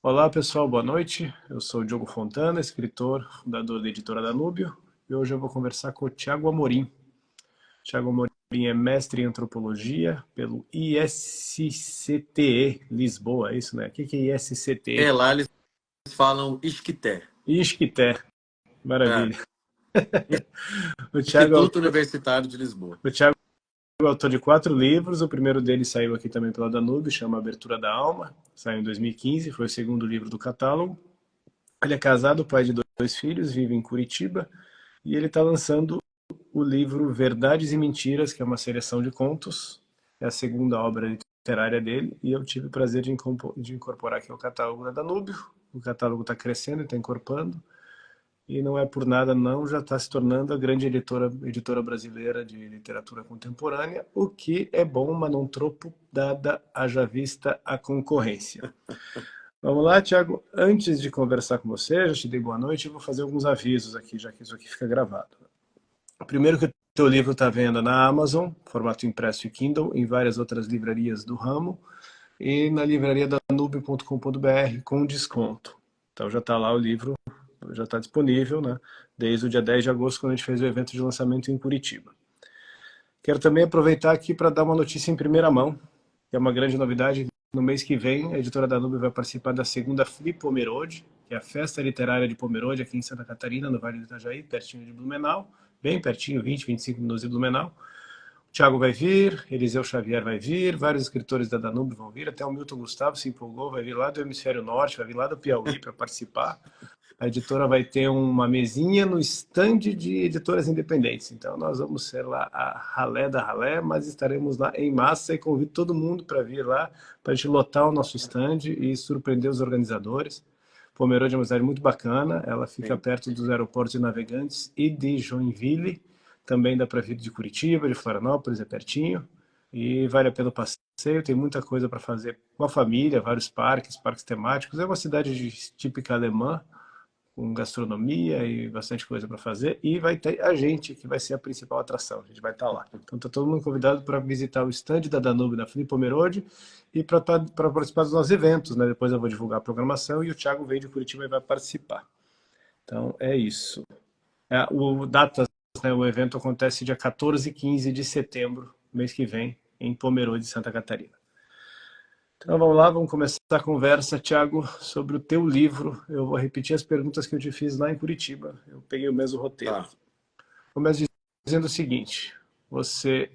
Olá pessoal, boa noite. Eu sou o Diogo Fontana, escritor, fundador da editora Danúbio, e hoje eu vou conversar com o Tiago Amorim. Tiago Amorim é mestre em antropologia pelo ISCTE Lisboa, é isso, né? O que é ISCTE? Lá eles falam Isquité. Isquité, É, maravilha. O Tiago é Instituto autor, Universitário de Lisboa. o Thiago é autor de 4 livros, o primeiro deles saiu aqui também pela Danúbio, chama Abertura da Alma, saiu em 2015, foi o segundo livro do catálogo. Ele é casado, pai de 2 filhos, vive em Curitiba, e ele está lançando o livro Verdades e Mentiras, que é uma seleção de contos. É a segunda obra literária dele, e eu tive o prazer de incorporar aqui ao catálogo da Danúbio. O catálogo está crescendo e está encorpando, e não é por nada não, já está se tornando a grande editora brasileira de literatura contemporânea, o que é bom, mas não tropo, dada haja vista a concorrência. Vamos lá, Tiago. Antes de conversar com você, já te dei boa noite, eu vou fazer alguns avisos aqui, já que isso aqui fica gravado. Primeiro que o teu livro está à venda na Amazon, formato impresso e Kindle, em várias outras livrarias do ramo, e na livraria danube.com.br com desconto. Então já está lá o livro, já está disponível, né? Desde o dia 10 de agosto, quando a gente fez o evento de lançamento em Curitiba. Quero também aproveitar aqui para dar uma notícia em primeira mão, que é uma grande novidade. No mês que vem, a editora Danúbio vai participar da segunda Flip Pomerode, que é a festa literária de Pomerode, aqui em Santa Catarina, no Vale do Itajaí, pertinho de Blumenau, bem pertinho, 20, 25 minutos de Blumenau. O Thiago vai vir, Eliseu Xavier vai vir, vários escritores da Danúbio vão vir, até o Milton Gustavo se empolgou, vai vir lá do Hemisfério Norte, vai vir lá do Piauí para participar. A editora vai ter uma mesinha no stand de editoras independentes. Então nós vamos ser lá a ralé da ralé, mas estaremos lá em massa e convido todo mundo para vir lá, para a gente lotar o nosso stand e surpreender os organizadores. Pomerode é uma cidade muito bacana, ela fica Sim. perto dos aeroportos de Navegantes e de Joinville. Também dá para vir de Curitiba, de Florianópolis, é pertinho. E vale a pena o passeio, tem muita coisa para fazer com a família, vários parques, parques temáticos. É uma cidade típica alemã, com gastronomia e bastante coisa para fazer, e vai ter a gente, que vai ser a principal atração, a gente vai estar lá. Então está todo mundo convidado para visitar o stand da Danúbio na Flip Pomerode e para participar dos nossos eventos, né? Depois eu vou divulgar a programação e o Thiago vem de Curitiba e vai participar. Então é isso. Datas, né, o evento acontece dia 14 e 15 de setembro, mês que vem, em Pomerode, Santa Catarina. Então vamos lá, vamos começar a conversa, Tiago, sobre o teu livro. Eu vou repetir as perguntas que eu te fiz lá em Curitiba. Eu peguei o mesmo roteiro. Tá. Começo dizendo o seguinte: você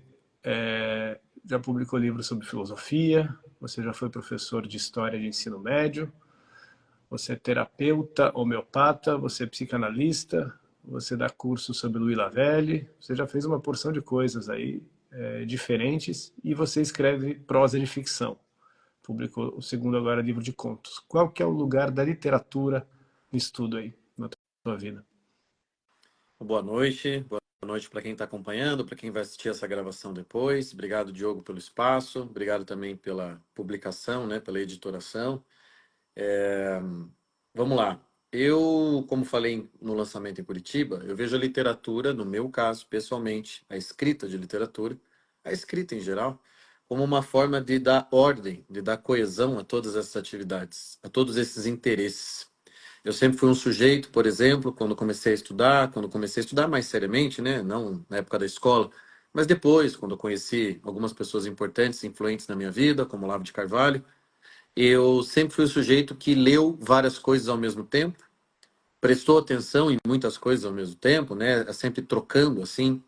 já publicou livros sobre filosofia, você já foi professor de história de ensino médio, você é terapeuta, homeopata, você é psicanalista, você dá curso sobre Louis Lavelle, você já fez uma porção de coisas aí diferentes e você escreve prosa de ficção. Publicou o segundo agora livro de contos. Qual que é o lugar da literatura nisso tudo aí, na tua vida? Boa noite para quem está acompanhando, para quem vai assistir essa gravação depois. Obrigado, Diogo, pelo espaço. Obrigado também pela publicação, né, pela editoração. Vamos lá. Eu, como falei no lançamento em Curitiba, eu vejo a literatura, no meu caso, pessoalmente, a escrita de literatura, a escrita em geral, como uma forma de dar ordem, de dar coesão a todas essas atividades, a todos esses interesses. Eu sempre fui um sujeito, por exemplo, quando comecei a estudar mais seriamente, né? Não na época da escola, mas depois, quando eu conheci algumas pessoas importantes, influentes na minha vida, como Olavo de Carvalho, eu sempre fui um sujeito que leu várias coisas ao mesmo tempo, prestou atenção em muitas coisas ao mesmo tempo, né? Sempre trocando, assim,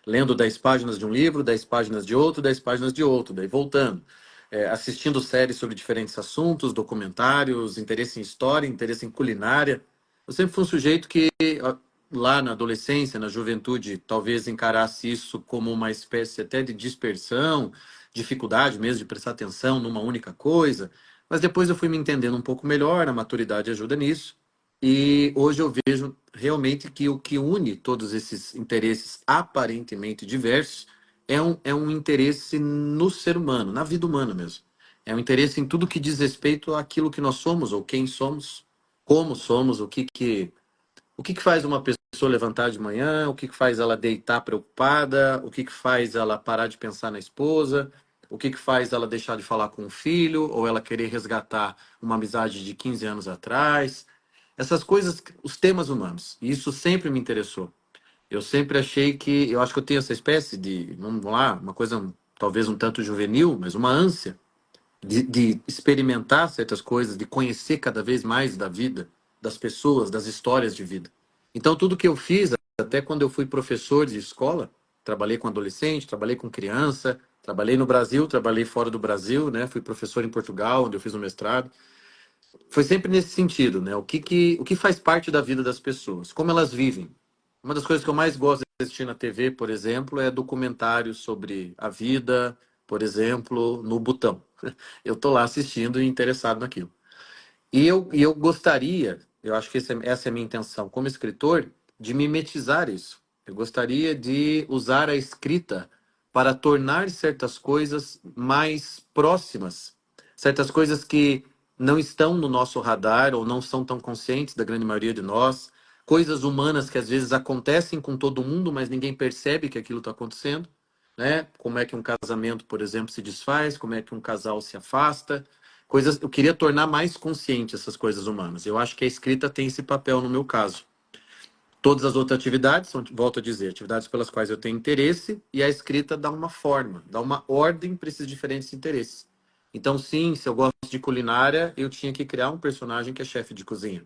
lendo 10 páginas de um livro, 10 páginas de outro, 10 páginas de outro, daí voltando. Assistindo séries sobre diferentes assuntos, documentários, interesse em história, interesse em culinária. Eu sempre fui um sujeito que, lá na adolescência, na juventude, talvez encarasse isso como uma espécie até de dispersão, dificuldade mesmo de prestar atenção numa única coisa. Mas depois eu fui me entendendo um pouco melhor, a maturidade ajuda nisso. E hoje eu vejo realmente que o que une todos esses interesses aparentemente diversos é um interesse no ser humano, na vida humana mesmo. É um interesse em tudo que diz respeito àquilo que nós somos, ou quem somos, como somos, o que faz uma pessoa levantar de manhã, o que faz ela deitar preocupada, o que faz ela parar de pensar na esposa, o que que faz ela deixar de falar com o filho, ou ela querer resgatar uma amizade de 15 anos atrás. Essas coisas, os temas humanos. E isso sempre me interessou. Eu sempre achei que, eu acho que eu tenho essa espécie de, vamos lá, uma coisa talvez um tanto juvenil, mas uma ânsia de experimentar certas coisas, de conhecer cada vez mais da vida, das pessoas, das histórias de vida. Então, tudo que eu fiz, até quando eu fui professor de escola, trabalhei com adolescente, trabalhei com criança, trabalhei no Brasil, trabalhei fora do Brasil, né? Fui professor em Portugal, onde eu fiz o mestrado. Foi sempre nesse sentido, né? O que faz parte da vida das pessoas, como elas vivem. Uma das coisas que eu mais gosto de assistir na TV, por exemplo, é documentários sobre a vida, por exemplo, no Butão. Eu tô lá assistindo e interessado naquilo. E eu gostaria, eu acho que essa é a minha intenção como escritor, de mimetizar isso. Eu gostaria de usar a escrita para tornar certas coisas mais próximas, certas coisas que não estão no nosso radar ou não são tão conscientes da grande maioria de nós, coisas humanas que às vezes acontecem com todo mundo, mas ninguém percebe que aquilo está acontecendo, né? Como é que um casamento, por exemplo, se desfaz, como é que um casal se afasta, coisas, eu queria tornar mais consciente essas coisas humanas. Eu acho que a escrita tem esse papel no meu caso. Todas as outras atividades são, volto a dizer, atividades pelas quais eu tenho interesse, e a escrita dá uma forma, dá uma ordem para esses diferentes interesses. Então, sim, se eu gosto de culinária, eu tinha que criar um personagem que é chefe de cozinha.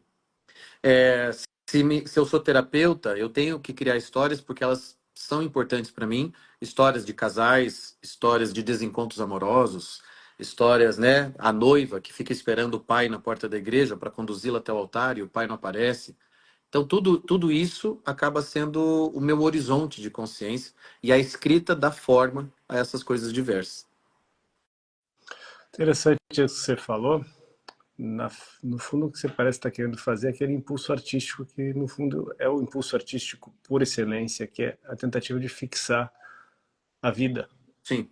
É, se eu sou terapeuta, eu tenho que criar histórias porque elas são importantes para mim, histórias de casais, histórias de desencontros amorosos, histórias, né, a noiva que fica esperando o pai na porta da igreja para conduzi-la até o altar e o pai não aparece. Então tudo isso acaba sendo o meu horizonte de consciência e a escrita dá forma a essas coisas diversas. Interessante isso que você falou. Na, no fundo, o que você parece estar querendo fazer é aquele impulso artístico que, no fundo, é o impulso artístico por excelência, que é a tentativa de fixar a vida. Sim.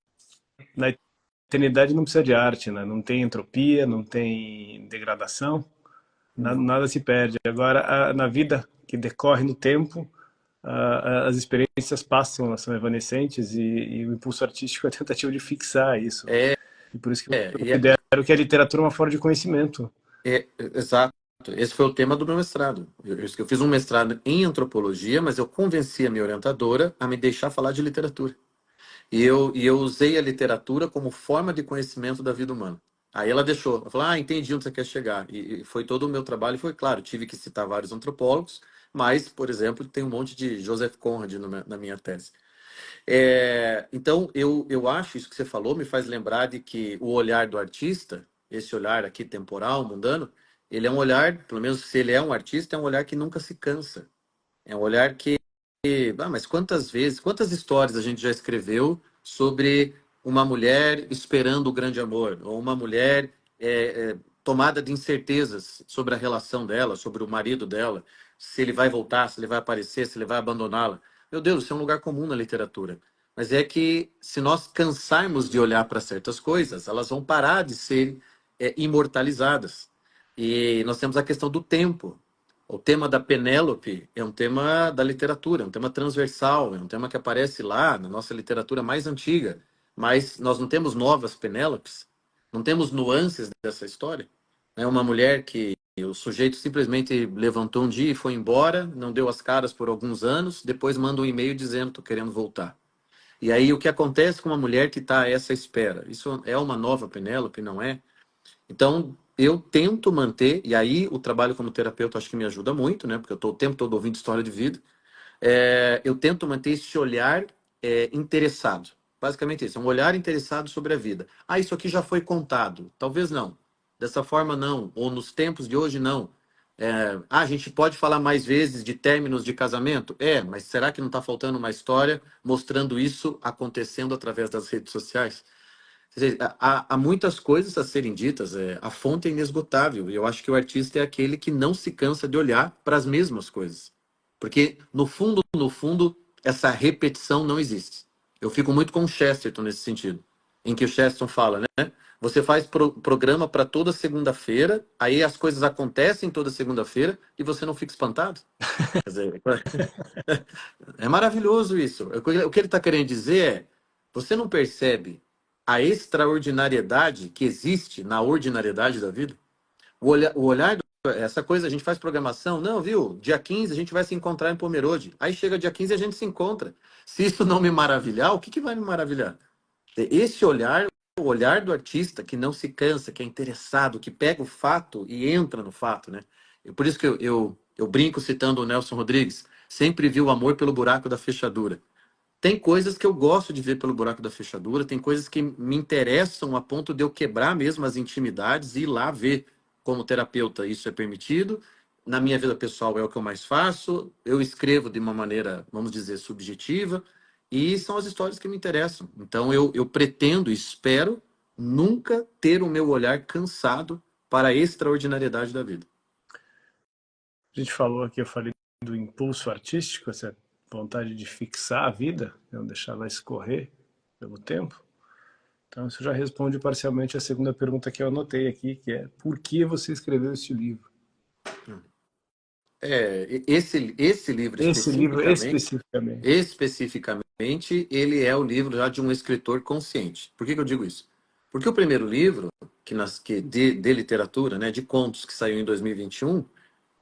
Na eternidade não precisa de arte, né? Não tem entropia, não tem degradação, nada se perde. Agora, na vida que decorre no tempo, as experiências passam, elas são evanescentes e o impulso artístico é a tentativa de fixar isso. É, E por isso que eu e considero que a literatura é uma forma de conhecimento. exato. Esse foi o tema do meu mestrado. Eu fiz um mestrado em antropologia, mas eu convenci a minha orientadora a me deixar falar de literatura. E eu usei a literatura como forma de conhecimento da vida humana. Aí ela deixou. Ela falou, entendi onde você quer chegar. E foi todo o meu trabalho. Foi claro, tive que citar vários antropólogos, mas, por exemplo, tem um monte de Joseph Conrad na minha tese. Então, eu acho, isso que você falou me faz lembrar de que o olhar do artista, esse olhar aqui temporal, mundano, ele é um olhar, pelo menos se ele é um artista, é um olhar que nunca se cansa. É um olhar que mas quantas vezes, quantas histórias a gente já escreveu sobre uma mulher esperando o grande amor, ou uma mulher tomada de incertezas sobre a relação dela, sobre o marido dela, se ele vai voltar, se ele vai aparecer, se ele vai abandoná-la. Meu Deus, isso é um lugar comum na literatura. Mas é que se nós cansarmos de olhar para certas coisas, elas vão parar de ser imortalizadas. E nós temos a questão do tempo. O tema da Penélope é um tema da literatura, é um tema transversal, é um tema que aparece lá na nossa literatura mais antiga, mas nós não temos novas Penélopes, não temos nuances dessa história. É uma mulher que o sujeito simplesmente levantou um dia e foi embora, não deu as caras por alguns anos, depois manda um e-mail dizendo estou querendo voltar. E aí o que acontece com uma mulher que está a essa espera? Isso é uma nova Penélope, não é? Então, eu tento manter, e aí o trabalho como terapeuta acho que me ajuda muito, né? Porque eu estou o tempo todo ouvindo história de vida. Eu tento manter esse olhar interessado. Basicamente isso, é um olhar interessado sobre a vida. Isso aqui já foi contado. Talvez não. Dessa forma, não. Ou nos tempos de hoje, não. A gente pode falar mais vezes de términos de casamento? Mas será que não está faltando uma história mostrando isso acontecendo através das redes sociais? Quer dizer, há muitas coisas a serem ditas, a fonte é inesgotável, e eu acho que o artista é aquele que não se cansa de olhar para as mesmas coisas. Porque, no fundo, essa repetição não existe. Eu fico muito com o Chesterton nesse sentido, em que o Chesterton fala, né? Você faz programa para toda segunda-feira, aí as coisas acontecem toda segunda-feira e você não fica espantado. Quer dizer, é maravilhoso isso. O que ele está querendo dizer é, você não percebe a extraordinariedade que existe na ordinariedade da vida. O olhar, essa coisa, a gente faz programação, não, viu? Dia 15 a gente vai se encontrar em Pomerode. Aí chega dia 15 e a gente se encontra. Se isso não me maravilhar, o que vai me maravilhar? Esse olhar, o olhar do artista que não se cansa, que é interessado, que pega o fato e entra no fato, né? Por isso que eu brinco citando o Nelson Rodrigues, sempre vi o amor pelo buraco da fechadura. Tem coisas que eu gosto de ver pelo buraco da fechadura, tem coisas que me interessam a ponto de eu quebrar mesmo as intimidades e ir lá ver. Como terapeuta, isso é permitido. Na minha vida pessoal é o que eu mais faço. Eu escrevo de uma maneira, vamos dizer, subjetiva. E são as histórias que me interessam. Então eu pretendo e espero nunca ter o meu olhar cansado para a extraordinariedade da vida. A gente falou aqui, eu falei do impulso artístico, essa vontade de fixar a vida, não deixar ela escorrer pelo tempo. Então, isso já responde parcialmente a segunda pergunta que eu anotei aqui, que é: por que você escreveu este livro? Esse livro Esse livro especificamente. especificamente, ele é o livro já de um escritor consciente. Por que eu digo isso? Porque o primeiro livro de literatura, né, de contos, que saiu em 2021,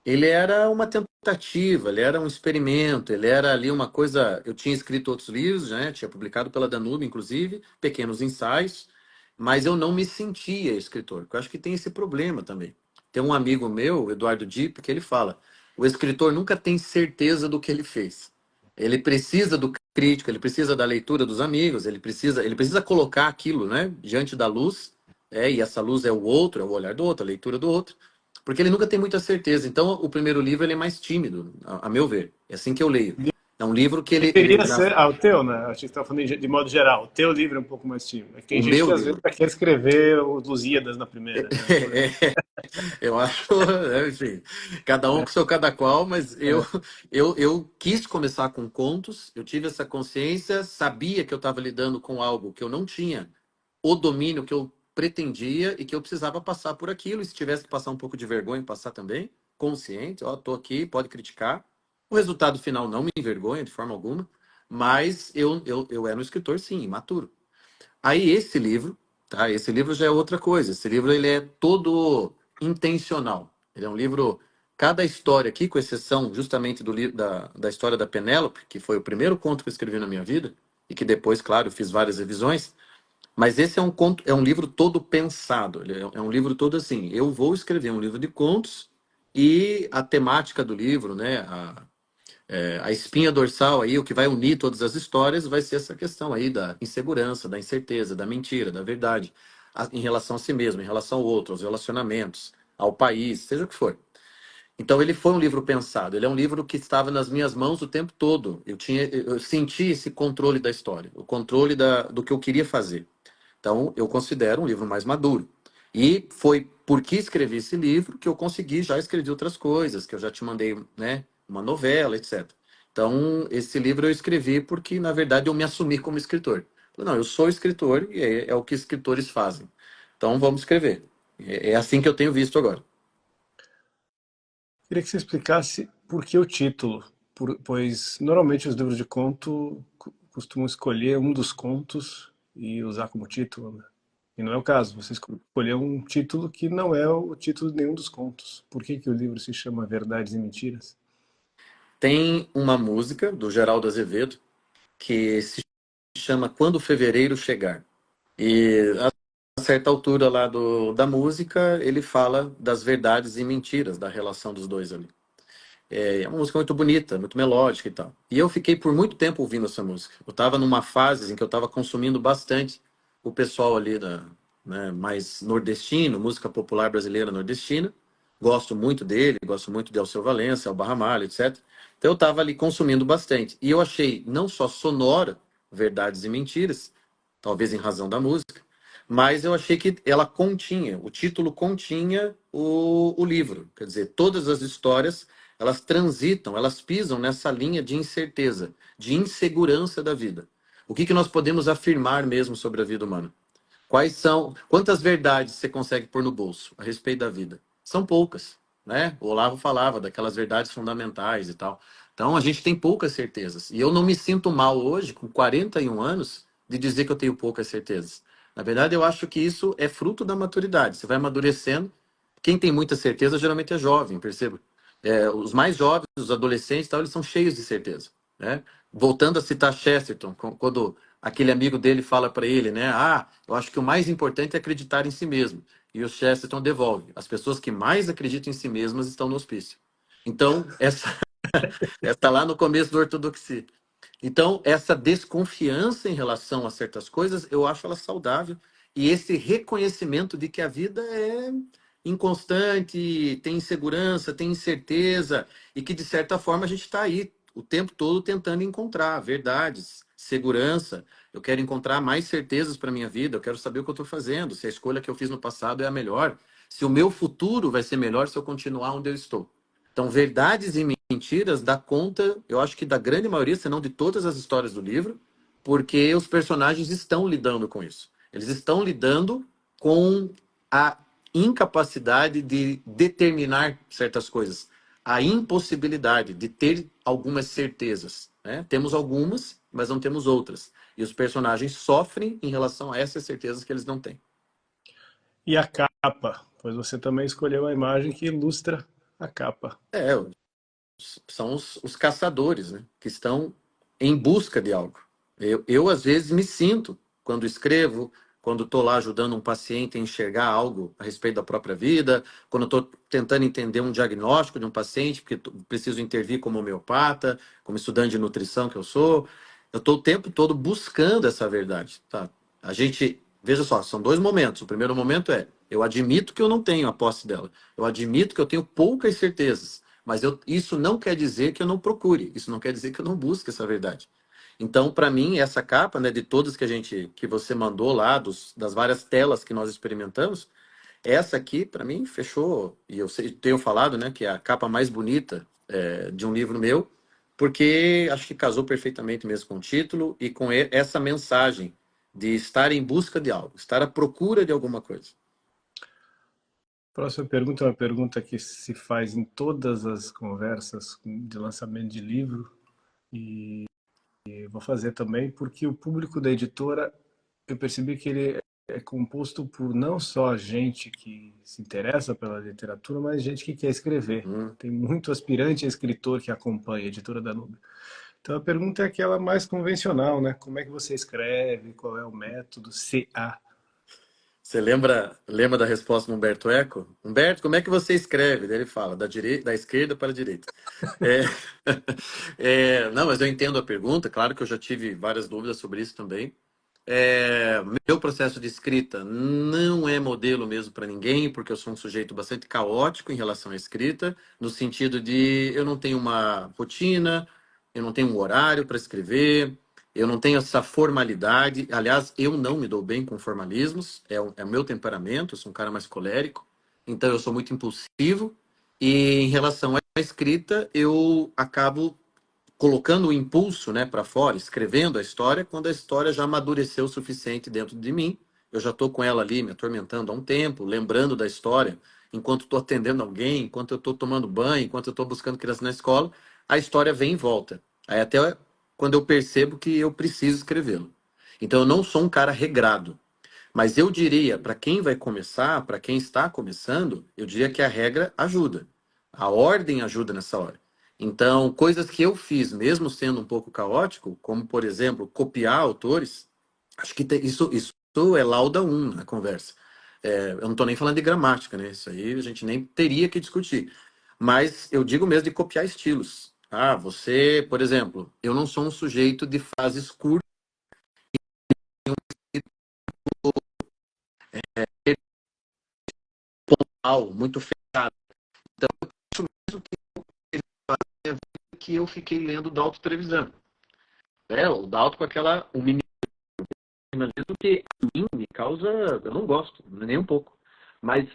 ele era uma tentativa, ele era um experimento, ele era ali uma coisa. Eu tinha escrito outros livros, né, tinha publicado pela Danube, inclusive, pequenos ensaios, mas eu não me sentia escritor, porque eu acho que tem esse problema também. Tem um amigo meu, Eduardo Dipp, que ele fala: o escritor nunca tem certeza do que ele fez. Ele precisa do crítico, ele precisa da leitura dos amigos, ele precisa colocar aquilo, né, diante da luz, e essa luz é o outro, é o olhar do outro, a leitura do outro, porque ele nunca tem muita certeza. Então, o primeiro livro ele é mais tímido, a meu ver. É assim que eu leio. É um livro que Deveria ser, o teu, né? Acho que você está falando de modo geral. O teu livro é um pouco mais tímido. É que tem o gente que meu às vezes livro. quer escrever os Lusíadas na primeira, né? Eu acho, enfim, cada um com seu cada qual, mas É. eu quis começar com contos, eu tive essa consciência, sabia que eu estava lidando com algo que eu não tinha o domínio que eu pretendia e que eu precisava passar por aquilo, e se tivesse que passar um pouco de vergonha, passar também, consciente, ó, tô aqui, pode criticar. O resultado final não me envergonha de forma alguma, mas eu era um escritor, sim, imaturo. Aí esse livro, tá? Esse livro já é outra coisa. Esse livro ele é todo intencional. Ele é um livro, cada história aqui, com exceção justamente do livro da história da Penélope, que foi o primeiro conto que eu escrevi na minha vida e que depois, claro, eu fiz várias revisões. Mas esse é um conto, é um livro todo pensado. Ele é um livro todo assim. Eu vou escrever um livro de contos e a temática do livro, né? A espinha dorsal aí, o que vai unir todas as histórias, vai ser essa questão aí da insegurança, da incerteza, da mentira, da verdade, em relação a si mesmo, em relação ao outro, aos relacionamentos, ao país, seja o que for. Então ele foi um livro pensado, ele é um livro que estava nas minhas mãos o tempo todo. Eu senti esse controle da história, o controle do que eu queria fazer. Então eu considero um livro mais maduro. E foi porque escrevi esse livro que eu consegui já escrever outras coisas, que eu já te mandei, né, uma novela, etc. Então esse livro eu escrevi porque na verdade eu me assumi como escritor. Não, eu sou escritor e é o que escritores fazem. Então vamos escrever. É assim que eu tenho visto agora. Queria que você explicasse por que o título, pois normalmente os livros de conto costumam escolher um dos contos e usar como título, né? E não é o caso, você escolheu um título que não é o título de nenhum dos contos. Por que o livro se chama Verdades e Mentiras? Tem uma música do Geraldo Azevedo que se chama Quando Fevereiro Chegar. E a certa altura lá da música, ele fala das verdades e mentiras da relação dos dois ali. É uma música muito bonita, muito melódica e tal. E eu fiquei por muito tempo ouvindo essa música. Eu estava numa fase em que eu estava consumindo bastante o pessoal ali né, mais nordestino, música popular brasileira nordestina. Gosto muito dele, gosto muito de Alceu Valença, Elba Ramalho, etc. Então eu estava ali consumindo bastante. E eu achei não só sonora, verdades e mentiras, talvez em razão da música, mas eu achei que ela continha, o título continha o livro. Quer dizer, todas as histórias elas transitam, elas pisam nessa linha de incerteza, de insegurança da vida. O que nós podemos afirmar mesmo sobre a vida humana? Quantas verdades você consegue pôr no bolso a respeito da vida? São poucas, né? O Olavo falava daquelas verdades fundamentais e tal. Então a gente tem poucas certezas. E eu não me sinto mal hoje, com 41 anos, de dizer que eu tenho poucas certezas. Na verdade, eu acho que isso é fruto da maturidade. Você vai amadurecendo. Quem tem muita certeza geralmente é jovem, perceba. Os mais jovens, os adolescentes, tal, eles são cheios de certeza, né? Voltando a citar Chesterton, quando aquele amigo dele fala para ele, né? Ah, eu acho que o mais importante é acreditar em si mesmo. E o Chesterton devolve: as pessoas que mais acreditam em si mesmas estão no hospício. Então, essa está lá no começo do Ortodoxia. Então, essa desconfiança em relação a certas coisas, eu acho ela saudável. E esse reconhecimento de que a vida é inconstante, tem insegurança, tem incerteza, e que, de certa forma, a gente está aí o tempo todo tentando encontrar verdades, segurança. Eu quero encontrar mais certezas para a minha vida, eu quero saber o que eu estou fazendo, se a escolha que eu fiz no passado é a melhor, se o meu futuro vai ser melhor se eu continuar onde eu estou. Então, verdades e mentiras dá conta, eu acho que da grande maioria, se não de todas as histórias do livro, porque os personagens estão lidando com isso. Eles estão lidando com a incapacidade de determinar certas coisas, a impossibilidade de ter algumas certezas, né? Temos algumas, mas não temos outras. E os personagens sofrem em relação a essas certezas que eles não têm. E a capa? Pois você também escolheu a imagem que ilustra a capa. É, são os caçadores, né? Que estão em busca de algo. Eu, às vezes, me sinto, quando escrevo, quando estou lá ajudando um paciente a enxergar algo a respeito da própria vida, quando estou tentando entender um diagnóstico de um paciente, porque preciso intervir como homeopata, como estudante de nutrição que eu sou, eu estou o tempo todo buscando essa verdade. Tá? A gente, veja só, são dois momentos. O primeiro momento é, eu admito que eu não tenho a posse dela. Eu admito que eu tenho poucas certezas. Mas isso não quer dizer que eu não procure, isso não quer dizer que eu não busque essa verdade. Então, para mim, essa capa, né, de todas que você mandou lá, das várias telas que nós experimentamos, essa aqui, para mim, fechou. E eu tenho falado, né, que é a capa mais bonita de um livro meu, porque acho que casou perfeitamente mesmo com o título e com essa mensagem de estar em busca de algo, estar à procura de alguma coisa. Próxima pergunta é uma pergunta que se faz em todas as conversas de lançamento de livro e vou fazer também porque o público da editora, eu percebi que ele é composto por não só gente que se interessa pela literatura, mas gente que quer escrever. Hum. Tem muito aspirante a escritor que acompanha a editora Danúbio. Então a pergunta é aquela mais convencional, né? Como é que você escreve? Qual é o método? CA. Você lembra da resposta do Humberto Eco? Humberto, como é que você escreve? Daí ele fala, da esquerda para a direita. É, não, mas eu entendo a pergunta, claro que eu já tive várias dúvidas sobre isso também. Meu processo de escrita não é modelo mesmo para ninguém, porque eu sou um sujeito bastante caótico em relação à escrita, no sentido de eu não tenho uma rotina, eu não tenho um horário para escrever, eu não tenho essa formalidade. Aliás, eu não me dou bem com formalismos, é o meu temperamento, eu sou um cara mais colérico, então eu sou muito impulsivo. E em relação à escrita, eu acabo colocando o impulso, né, para fora, escrevendo a história, quando a história já amadureceu o suficiente dentro de mim. Eu já estou com ela ali me atormentando há um tempo, lembrando da história, enquanto estou atendendo alguém, enquanto eu estou tomando banho, enquanto eu estou buscando criança na escola, a história vem e volta. Aí até quando eu percebo que eu preciso escrevê-lo. Então eu não sou um cara regrado. Mas eu diria, para quem vai começar, para quem está começando, eu diria que a regra ajuda. A ordem ajuda nessa hora. Então, coisas que eu fiz, mesmo sendo um pouco caótico, como, por exemplo, copiar autores, acho que isso é lauda um na conversa. Eu não estou nem falando de gramática, né? Isso aí a gente nem teria que discutir. Mas eu digo mesmo de copiar estilos. Ah, você, por exemplo, eu não sou um sujeito de frases curtas, muito fechado. Então, eu acho mesmo que eu fiquei lendo Dalton Trevisan. O Dalton com o minimalismo que a mim me causa, eu não gosto, nem um pouco. Mas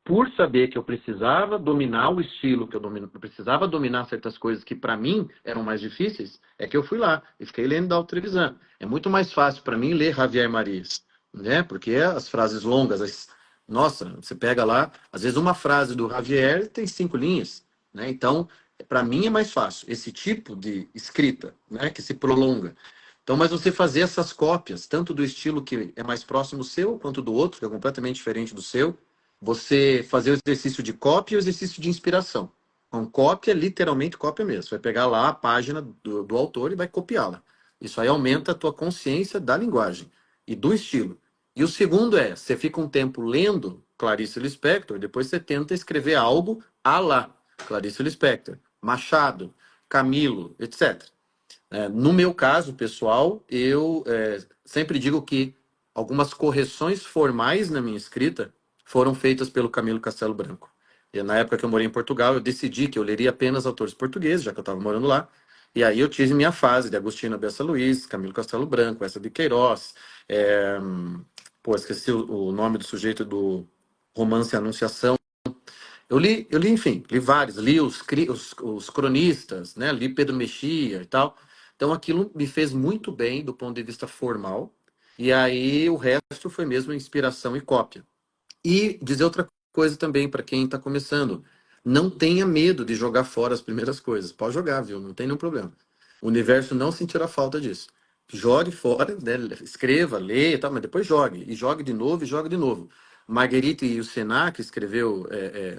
por saber que eu precisava dominar o estilo, eu precisava dominar certas coisas que para mim eram mais difíceis, é que eu fui lá e fiquei lendo Dalton Trevisan. É muito mais fácil para mim ler Javier Marias, né? Porque as frases longas, nossa, você pega lá, às vezes uma frase do Javier tem 5 linhas, né? Então, para mim é mais fácil esse tipo de escrita, né? Que se prolonga. Então, mas você fazer essas cópias, tanto do estilo que é mais próximo seu, quanto do outro, que é completamente diferente do seu, você fazer o exercício de cópia e o exercício de inspiração. Então, cópia, literalmente cópia mesmo. Você vai pegar lá a página do autor e vai copiá-la. Isso aí aumenta a tua consciência da linguagem e do estilo. E o segundo é, você fica um tempo lendo Clarice Lispector, depois você tenta escrever algo à la Clarice Lispector, Machado, Camilo, etc. No meu caso, pessoal, eu sempre digo que algumas correções formais na minha escrita foram feitas pelo Camilo Castelo Branco. E na época que eu morei em Portugal, eu decidi que eu leria apenas autores portugueses, já que eu estava morando lá. E aí eu tive minha fase de Agostinho Bessa Luiz, Camilo Castelo Branco, essa de Queiroz. Esqueci o nome do sujeito do romance Anunciação. Enfim, li vários, li os cronistas, né? Li Pedro Mexia e tal. Então aquilo me fez muito bem do ponto de vista formal. E aí o resto foi mesmo inspiração e cópia. E dizer outra coisa também para quem está começando. Não tenha medo de jogar fora as primeiras coisas. Pode jogar, viu? Não tem nenhum problema. O universo não sentirá falta disso. Jogue fora, né? Escreva, leia e tal, mas depois jogue. E jogue de novo e jogue de novo. Marguerite Yourcenar, que escreveu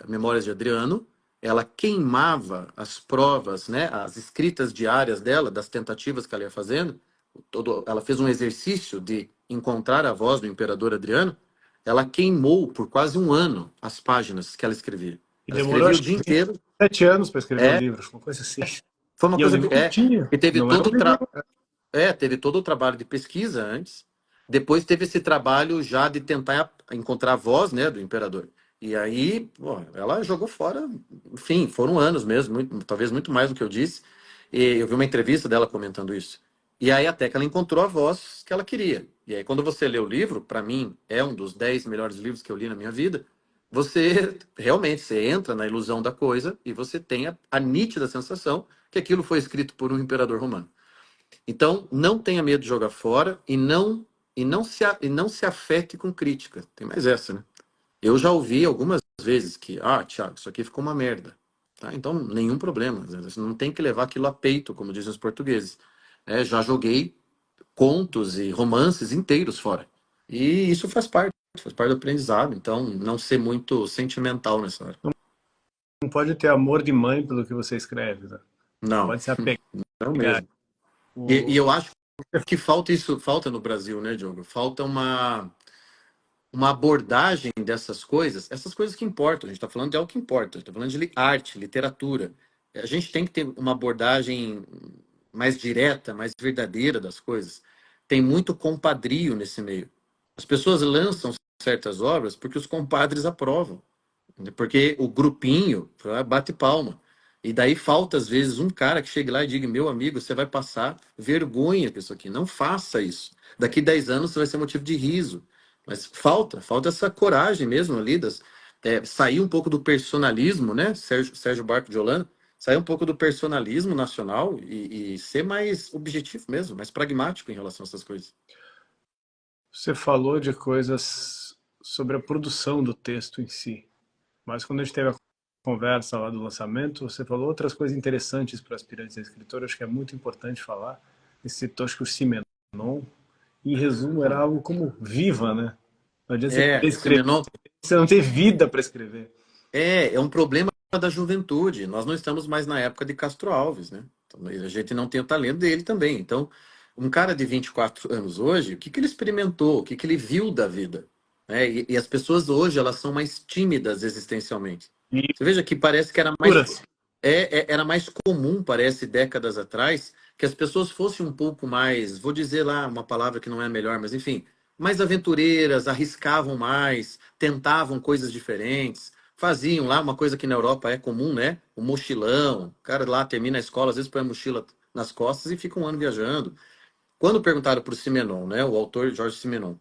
Memórias de Adriano, ela queimava as provas, né, as escritas diárias dela, das tentativas que ela ia fazendo. Ela fez um exercício de encontrar a voz do imperador Adriano. Ela queimou por quase um ano as páginas que ela escrevia. E Ela demorou, escrevia o acho dia que inteiro. 7 anos para escrever o É, livro, uma coisa assim. foi uma E eu coisa. lembro que tinha, E teve não era todo um livro. teve todo o trabalho de pesquisa antes. Depois teve esse trabalho já de tentar encontrar a voz, né, do imperador. E aí, pô, ela jogou fora. Enfim, foram anos mesmo, talvez muito mais do que eu disse. E eu vi uma entrevista dela comentando isso. E aí até que ela encontrou a voz que ela queria. E aí quando você lê o livro, para mim é um dos 10 melhores livros que eu li na minha vida. Você realmente você entra na ilusão da coisa e você tem a nítida sensação que aquilo foi escrito por um imperador romano. Então, não tenha medo de jogar fora e não se afete com crítica. Tem mais essa, né? Eu já ouvi algumas vezes que, Thiago, isso aqui ficou uma merda. Tá? Então, nenhum problema. Você não tem que levar aquilo a peito, como dizem os portugueses. Já joguei contos e romances inteiros fora. E isso faz parte do aprendizado. Então, não ser muito sentimental nessa hora. Não pode ter amor de mãe pelo que você escreve, né? Não, Pode se apegar. não mesmo. E eu acho que falta no Brasil, né, Diogo? Falta uma abordagem dessas coisas, essas coisas que importam. A gente está falando de algo que importa, a gente está falando de arte, literatura. A gente tem que ter uma abordagem mais direta, mais verdadeira das coisas. Tem muito compadrio nesse meio. As pessoas lançam certas obras porque os compadres aprovam, porque o grupinho bate palma. E daí falta, às vezes, um cara que chegue lá e diga: meu amigo, você vai passar vergonha com isso aqui. Não faça isso. Daqui 10 anos você vai ser motivo de riso. Mas falta essa coragem mesmo ali, sair um pouco do personalismo, né? Sérgio Barco de Holanda, sair um pouco do personalismo nacional e ser mais objetivo mesmo, mais pragmático em relação a essas coisas. Você falou de coisas sobre a produção do texto em si, mas quando a gente teve a conversa lá do lançamento, você falou outras coisas interessantes para aspirantes a escritor, acho que é muito importante falar. Você citou, acho que o Simenon, em resumo, era algo como viva, né? Não adianta você querer Esse escrever, menor você não tem vida para escrever. é um problema da juventude. Nós não estamos mais na época de Castro Alves, né? Então, a gente não tem o talento dele também. Então, um cara de 24 anos hoje, o que que ele experimentou? O que que ele viu da vida? E as pessoas hoje, elas são mais tímidas existencialmente. E Você veja que parece que curas. era mais comum, parece, décadas atrás, que as pessoas fossem um pouco mais, vou dizer lá uma palavra que não é a melhor, mas enfim, mais aventureiras, arriscavam mais, tentavam coisas diferentes, faziam lá uma coisa que na Europa é comum, né? O mochilão. O cara lá termina a escola, às vezes põe a mochila nas costas e fica um ano viajando. Quando perguntaram para o Simenon, né, o autor Jorge Simenon,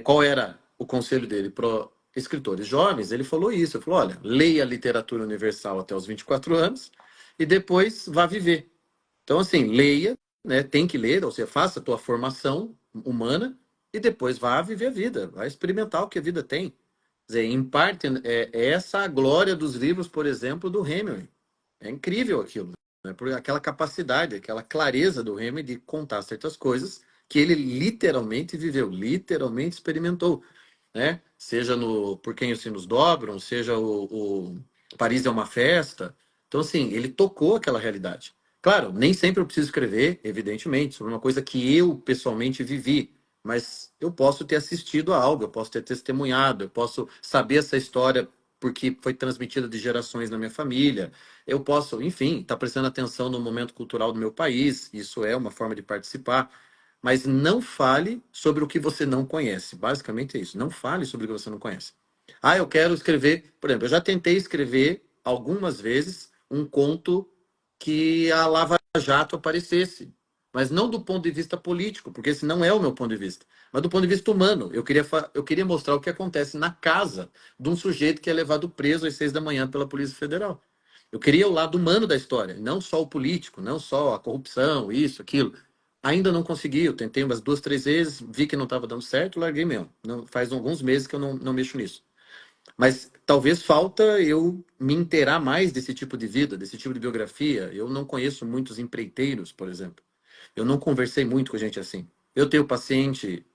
qual era o conselho dele para escritores jovens, ele falou isso. Ele falou: olha, leia a literatura universal até os 24 anos e depois vá viver. Então, assim, leia, né, tem que ler, ou seja, faça a tua formação humana e depois vá viver a vida, vai experimentar o que a vida tem. Quer dizer, em parte, é essa a glória dos livros, por exemplo, do Hemingway. É incrível aquilo. né? Por aquela capacidade, aquela clareza do Remy de contar certas coisas que ele literalmente viveu, literalmente experimentou, né? Seja no Por Quem os Sinos Dobram, seja o Paris é uma Festa. Então, assim, ele tocou aquela realidade. Claro, nem sempre eu preciso escrever, evidentemente, sobre uma coisa que eu pessoalmente vivi, mas eu posso ter assistido a algo, eu posso ter testemunhado, eu posso saber essa história porque foi transmitida de gerações na minha família. Eu posso, enfim, estar prestando atenção no momento cultural do meu país, isso é uma forma de participar. Mas não fale sobre o que você não conhece. Basicamente é isso. Não fale sobre o que você não conhece. Ah, eu quero escrever. Por exemplo, eu já tentei escrever algumas vezes um conto que a Lava Jato aparecesse. Mas não do ponto de vista político, porque esse não é o meu ponto de vista. Mas do ponto de vista humano. Eu queria mostrar o que acontece na casa de um sujeito que é levado preso às 6 da manhã pela Polícia Federal. Eu queria o lado humano da história, não só o político, não só a corrupção, isso, aquilo. Ainda não consegui, eu tentei umas 2, 3 vezes, vi que não estava dando certo, larguei mesmo. Não, faz alguns meses que eu não mexo nisso. Mas talvez falta eu me inteirar mais desse tipo de vida, desse tipo de biografia. Eu não conheço muitos empreiteiros, por exemplo. Eu não conversei muito com gente assim. Eu tenho paciente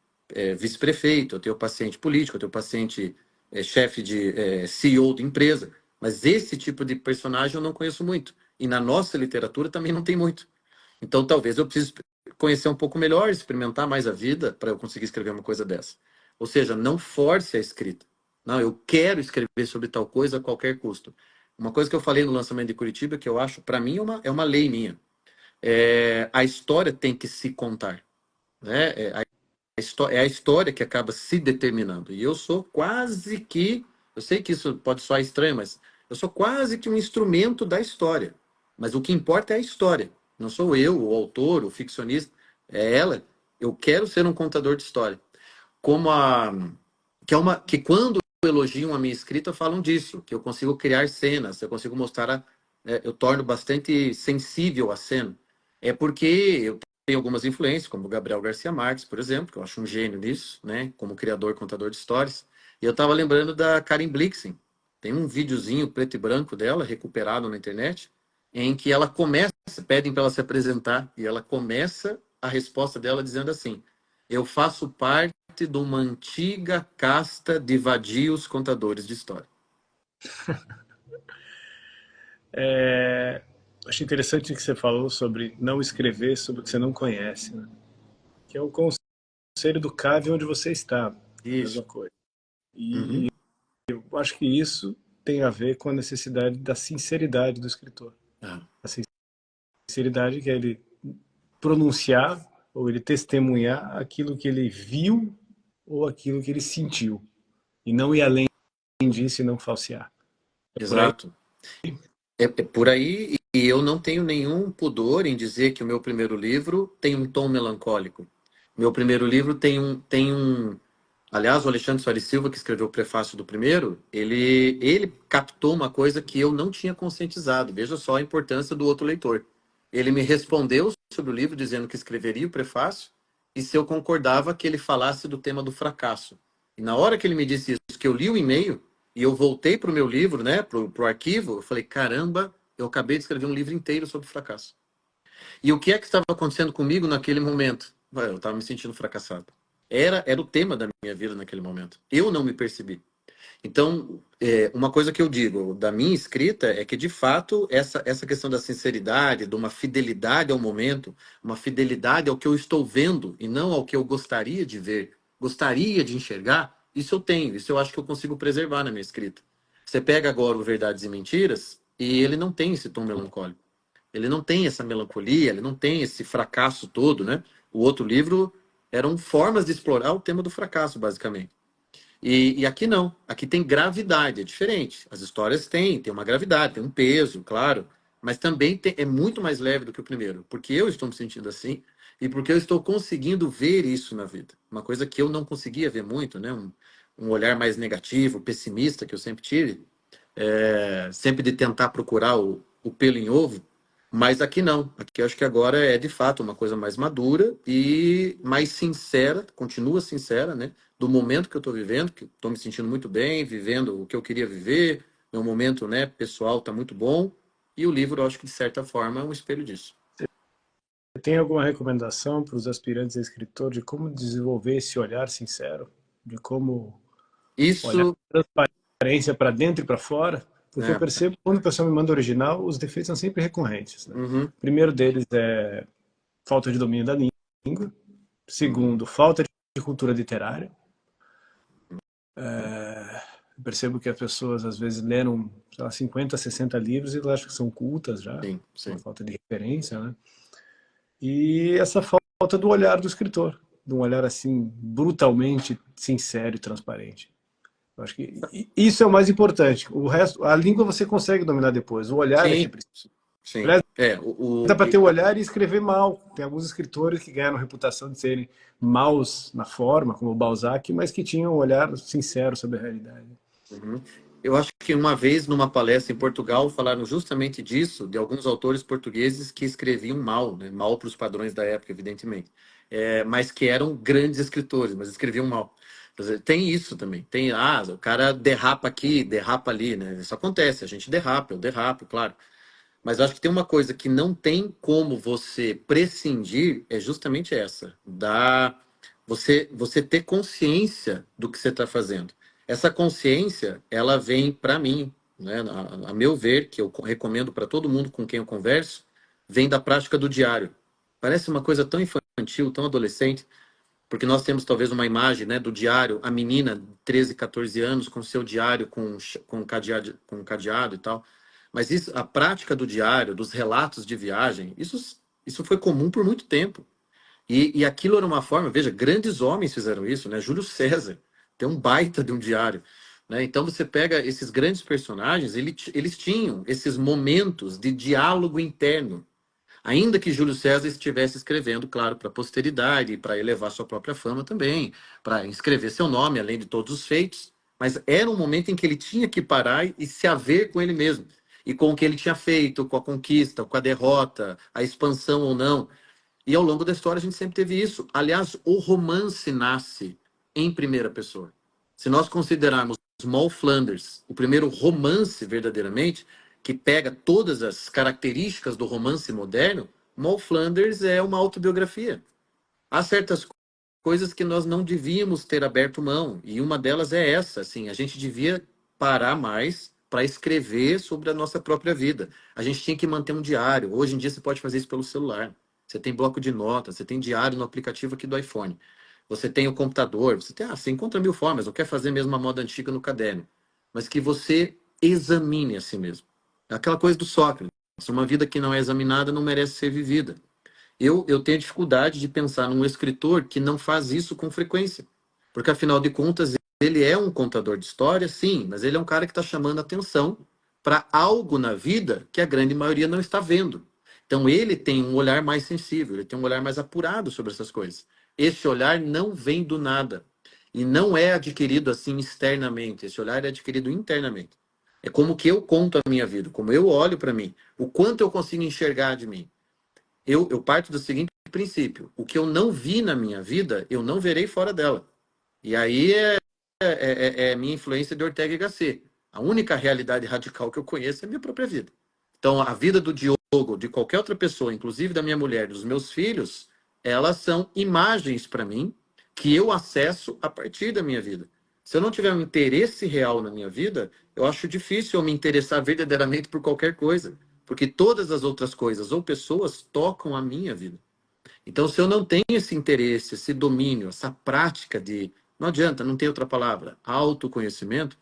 vice-prefeito, eu tenho paciente político, eu tenho paciente chefe de CEO de empresa. Mas esse tipo de personagem eu não conheço muito. E na nossa literatura também não tem muito. Então talvez eu precise conhecer um pouco melhor, experimentar mais a vida para eu conseguir escrever uma coisa dessa. Ou seja, não force a escrita. Não, eu quero escrever sobre tal coisa a qualquer custo. Uma coisa que eu falei no lançamento de Curitiba, que eu acho, para mim, é uma lei minha. A história tem que se contar. Né? É a história que acaba se determinando. E eu sou quase que. Eu sei que isso pode soar estranho, mas eu sou quase que um instrumento da história. Mas o que importa é a história. Não sou eu, o autor, o ficcionista. É ela. Eu quero ser um contador de história. Como a. Que quando elogiam a minha escrita, falam disso, que eu consigo criar cenas, eu consigo mostrar. Eu torno bastante sensível a cena. É porque eu tenho algumas influências, como o Gabriel Garcia Marques, por exemplo, que eu acho um gênio nisso, né? Como criador, contador de histórias. E eu estava lembrando da Karen Blixen. Tem um videozinho preto e branco dela, recuperado na internet, em que ela começa, pedem para ela se apresentar, e ela começa a resposta dela dizendo assim: eu faço parte de uma antiga casta de vadios contadores de história. Acho interessante o que você falou sobre não escrever sobre o que você não conhece, né? Que é o conselho do cave onde você está, a mesma Isso. coisa. E Uhum. eu acho que isso tem a ver com a necessidade da sinceridade do escritor. Ah, A sinceridade que é ele pronunciar ou ele testemunhar aquilo que ele viu ou aquilo que ele sentiu. E não ir além disso e não falsear. É por aí? exato. É por aí, e eu não tenho nenhum pudor em dizer que o meu primeiro livro tem um tom melancólico. Meu primeiro livro tem um. Aliás, o Alexandre Soares Silva, que escreveu o prefácio do primeiro, ele captou uma coisa que eu não tinha conscientizado. Veja só a importância do outro leitor. Ele me respondeu sobre o livro, dizendo que escreveria o prefácio e se eu concordava que ele falasse do tema do fracasso. E na hora que ele me disse isso, que eu li o e-mail, e eu voltei para o meu livro, né, para o arquivo, eu falei, caramba, eu acabei de escrever um livro inteiro sobre fracasso. E o que é que estava acontecendo comigo naquele momento? Eu estava me sentindo fracassado. Era o tema da minha vida naquele momento. Eu não me percebi. Então, uma coisa que eu digo da minha escrita é que, de fato, essa questão da sinceridade, de uma fidelidade ao momento, uma fidelidade ao que eu estou vendo e não ao que eu gostaria de ver, gostaria de enxergar, isso eu tenho, isso eu acho que eu consigo preservar na minha escrita. Você pega agora o Verdades e Mentiras e ele não tem esse tom melancólico. Ele não tem essa melancolia, ele não tem esse fracasso todo, né? O outro livro eram formas de explorar o tema do fracasso, basicamente. E aqui não. Aqui tem gravidade, é diferente. As histórias têm uma gravidade, tem um peso, claro, mas também é muito mais leve do que o primeiro, porque eu estou me sentindo assim e porque eu estou conseguindo ver isso na vida. Uma coisa que eu não conseguia ver muito, né? Um olhar mais negativo, pessimista que eu sempre tive, sempre de tentar procurar o pelo em ovo, mas aqui não. Aqui eu acho que agora é de fato uma coisa mais madura e mais sincera, continua sincera, né? Do momento que eu estou vivendo, que estou me sentindo muito bem, vivendo o que eu queria viver, meu momento, né, pessoal está muito bom E o livro, eu acho que, de certa forma, é um espelho disso. Tem alguma recomendação para os aspirantes a escritor de como desenvolver esse olhar sincero? De como olhar Isso, com transparência para dentro e para fora? Porque eu né? percebo que quando o pessoal me manda original, os defeitos são sempre recorrentes, né? Uhum, O primeiro deles é falta de domínio da língua. uhum, Segundo, falta de cultura literária. Eu percebo que as pessoas às vezes leram, sei lá, 50, 60 livros e elas acham que são cultas já, sim, uma sim. falta de referência, né? E essa falta do olhar do escritor, de um olhar assim brutalmente sincero e transparente. Eu acho que isso é o mais importante. O resto, a língua você consegue dominar depois. O olhar é que Sim, precisa. sim. Aliás, É, dá para ter o olhar e escrever mal. Tem alguns escritores que ganharam reputação de serem maus na forma, como o Balzac, mas que tinham um olhar sincero sobre a realidade. uhum. Eu acho que uma vez, numa palestra em Portugal, falaram justamente disso, de alguns autores portugueses que escreviam mal, né? Mal para os padrões da época, evidentemente. Mas que eram grandes escritores, mas escreviam mal. Quer dizer, tem isso também. Tem, o cara derrapa aqui, derrapa ali, né? Isso acontece, a gente derrapa, eu derrapo, claro. Mas eu acho que tem uma coisa que não tem como você prescindir, é justamente essa, você ter consciência do que você está fazendo. Essa consciência, ela vem para mim, né, a meu ver, que eu recomendo para todo mundo com quem eu converso, vem da prática do diário. Parece uma coisa tão infantil, tão adolescente, porque nós temos talvez uma imagem, né, do diário, a menina de 13, 14 anos com seu diário com cadeado e tal. Mas isso, a prática do diário, dos relatos de viagem, isso foi comum por muito tempo. E aquilo era uma forma, veja, grandes homens fizeram isso, né? Júlio César tem um baita de um diário, né? Então você pega esses grandes personagens, eles tinham esses momentos de diálogo interno. Ainda que Júlio César estivesse escrevendo, claro, para a posteridade, para elevar sua própria fama também, para inscrever seu nome, além de todos os feitos, mas era um momento em que ele tinha que parar e se haver com ele mesmo, e com o que ele tinha feito, com a conquista, com a derrota, a expansão ou não. E ao longo da história a gente sempre teve isso. Aliás, o romance nasce em primeira pessoa. Se nós considerarmos Small Flanders, o primeiro romance verdadeiramente, que pega todas as características do romance moderno, Small Flanders é uma autobiografia. Há certas coisas que nós não devíamos ter aberto mão, e uma delas é essa, assim, a gente devia parar mais para escrever sobre a nossa própria vida. A gente tinha que manter um diário. Hoje em dia você pode fazer isso pelo celular. Você tem bloco de notas, você tem diário no aplicativo aqui do iPhone. Você tem o computador, você encontra mil formas, não quer fazer mesmo a moda antiga no caderno, mas que você examine a si mesmo. É aquela coisa do Sócrates, uma vida que não é examinada não merece ser vivida. Eu tenho dificuldade de pensar num escritor que não faz isso com frequência. Porque, afinal de contas, ele é um contador de história, sim, mas ele é um cara que está chamando atenção para algo na vida que a grande maioria não está vendo. Então, ele tem um olhar mais sensível, ele tem um olhar mais apurado sobre essas coisas. Esse olhar não vem do nada. E não é adquirido assim externamente. Esse olhar é adquirido internamente. É como que eu conto a minha vida, como eu olho para mim, o quanto eu consigo enxergar de mim. Eu parto do seguinte princípio: o que eu não vi na minha vida, eu não verei fora dela. E aí é minha influência de Ortega y Gasset. A única realidade radical que eu conheço é a minha própria vida. Então, a vida do Diogo, de qualquer outra pessoa, inclusive da minha mulher, dos meus filhos, elas são imagens para mim que eu acesso a partir da minha vida. Se eu não tiver um interesse real na minha vida, eu acho difícil eu me interessar verdadeiramente por qualquer coisa, porque todas as outras coisas ou pessoas tocam a minha vida. Então, se eu não tenho esse interesse, esse domínio, essa prática de, não adianta, não tem outra palavra, autoconhecimento,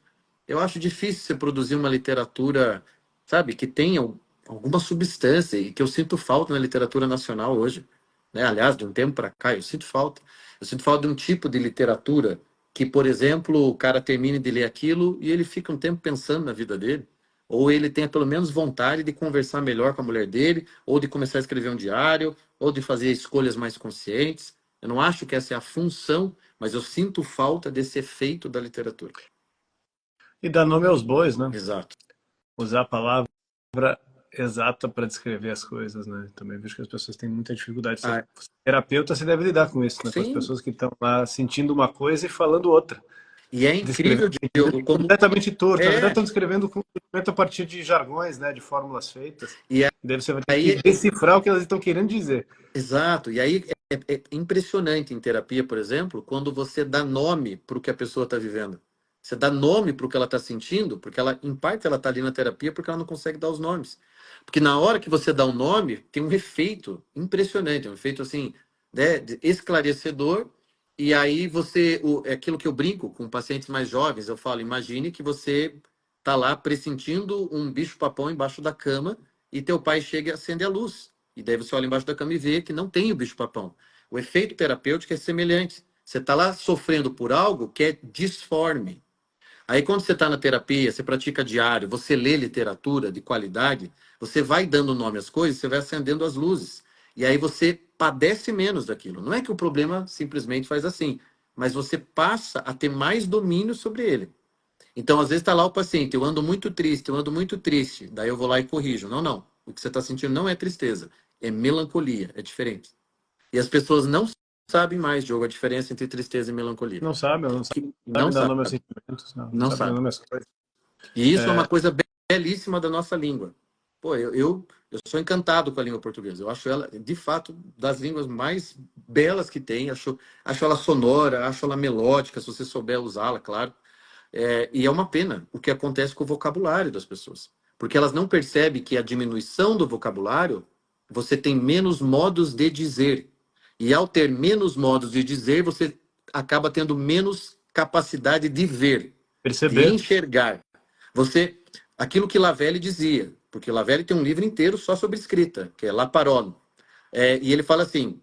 eu acho difícil você produzir uma literatura, sabe, que tenha alguma substância e que eu sinto falta na literatura nacional hoje, né? Aliás, de um tempo para cá, eu sinto falta. Eu sinto falta de um tipo de literatura que, por exemplo, o cara termine de ler aquilo e ele fica um tempo pensando na vida dele, ou ele tenha pelo menos vontade de conversar melhor com a mulher dele, ou de começar a escrever um diário, ou de fazer escolhas mais conscientes. Eu não acho que essa é a função, mas eu sinto falta desse efeito da literatura. E dar nome aos bois, né? Exato. Usar a palavra exata para descrever as coisas, né? Também vejo que as pessoas têm muita dificuldade. Você, Ah, terapeuta, você deve lidar com isso, né? Com as sim, pessoas que estão lá sentindo uma coisa e falando outra. E é Descrevendo incrível, Diogo, como completamente torto. Na verdade, é. estão descrevendo com a partir de jargões, né, de fórmulas feitas. E E daí você vai ter que aí, decifrar o que elas estão querendo dizer. exato. E aí é impressionante em terapia, por exemplo, quando você dá nome para o que a pessoa está vivendo. Você dá nome para o que ela está sentindo, porque ela, em parte, ela está ali na terapia porque ela não consegue dar os nomes. Porque na hora que você dá um nome, tem um efeito impressionante, um efeito assim, né, esclarecedor. E aí você, é aquilo que eu brinco com pacientes mais jovens, eu falo, imagine que você está lá pressentindo um bicho-papão embaixo da cama e teu pai chega e acende a luz. E daí você olha embaixo da cama e vê que não tem o bicho-papão. O efeito terapêutico é semelhante. Você está lá sofrendo por algo que é disforme. Aí, quando você está na terapia, você pratica diário, você lê literatura de qualidade, você vai dando nome às coisas, você vai acendendo as luzes. E aí você padece menos daquilo. Não é que o problema simplesmente faz assim, mas você passa a ter mais domínio sobre ele. Então, às vezes está lá o paciente, eu ando muito triste, eu ando muito triste. Daí eu vou lá e corrijo. Não, não. O que você está sentindo não é tristeza, é melancolia, é diferente. E as pessoas não sabem mais, Diogo, a diferença entre tristeza e melancolia. Não Não sabe dar sabe, nome aos sentimentos, não não sabe dar sabe. nome às coisas. E isso é uma coisa belíssima da nossa língua. Pô, eu sou encantado com a língua portuguesa. Eu acho ela, de fato, das línguas mais belas que tem. Acho ela sonora, acho ela melódica, se você souber usá-la, claro. E é uma pena o que acontece com o vocabulário das pessoas. Porque elas não percebem que a diminuição do vocabulário, você tem menos modos de dizer. E ao ter menos modos de dizer, você acaba tendo menos capacidade de ver, de Perceber. enxergar. Você, aquilo que Lavelli dizia, porque Lavelli tem um livro inteiro só sobre escrita, que é La Parole. E ele fala assim: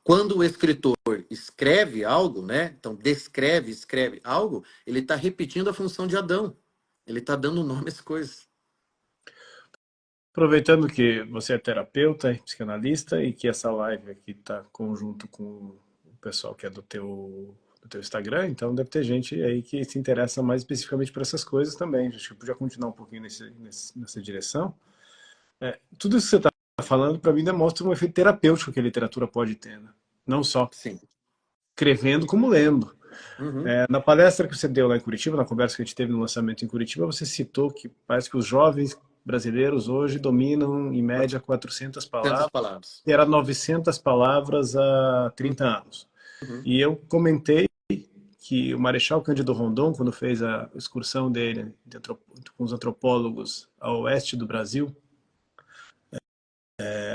quando o escritor escreve algo, né? Então, descreve, escreve algo, ele está repetindo a função de Adão. Ele está dando nome às coisas. Aproveitando que você é terapeuta e psicanalista e que essa live aqui está conjunto com o pessoal que é do teu Instagram, então deve ter gente aí que se interessa mais especificamente por essas coisas também. Acho que eu podia continuar um pouquinho nessa direção. Tudo isso que você está falando, para mim, demonstra um efeito terapêutico que a literatura pode ter, né? Não só Sim. escrevendo, como lendo. Uhum. Na palestra que você deu lá em Curitiba, na conversa que a gente teve no lançamento em Curitiba, você citou que parece que os jovens brasileiros hoje dominam, em média, 400 Tantas palavras, palavras. que era 900 palavras há 30 anos. Uhum. E eu comentei que o Marechal Cândido Rondon, quando fez a excursão dele com os antropólogos ao oeste do Brasil,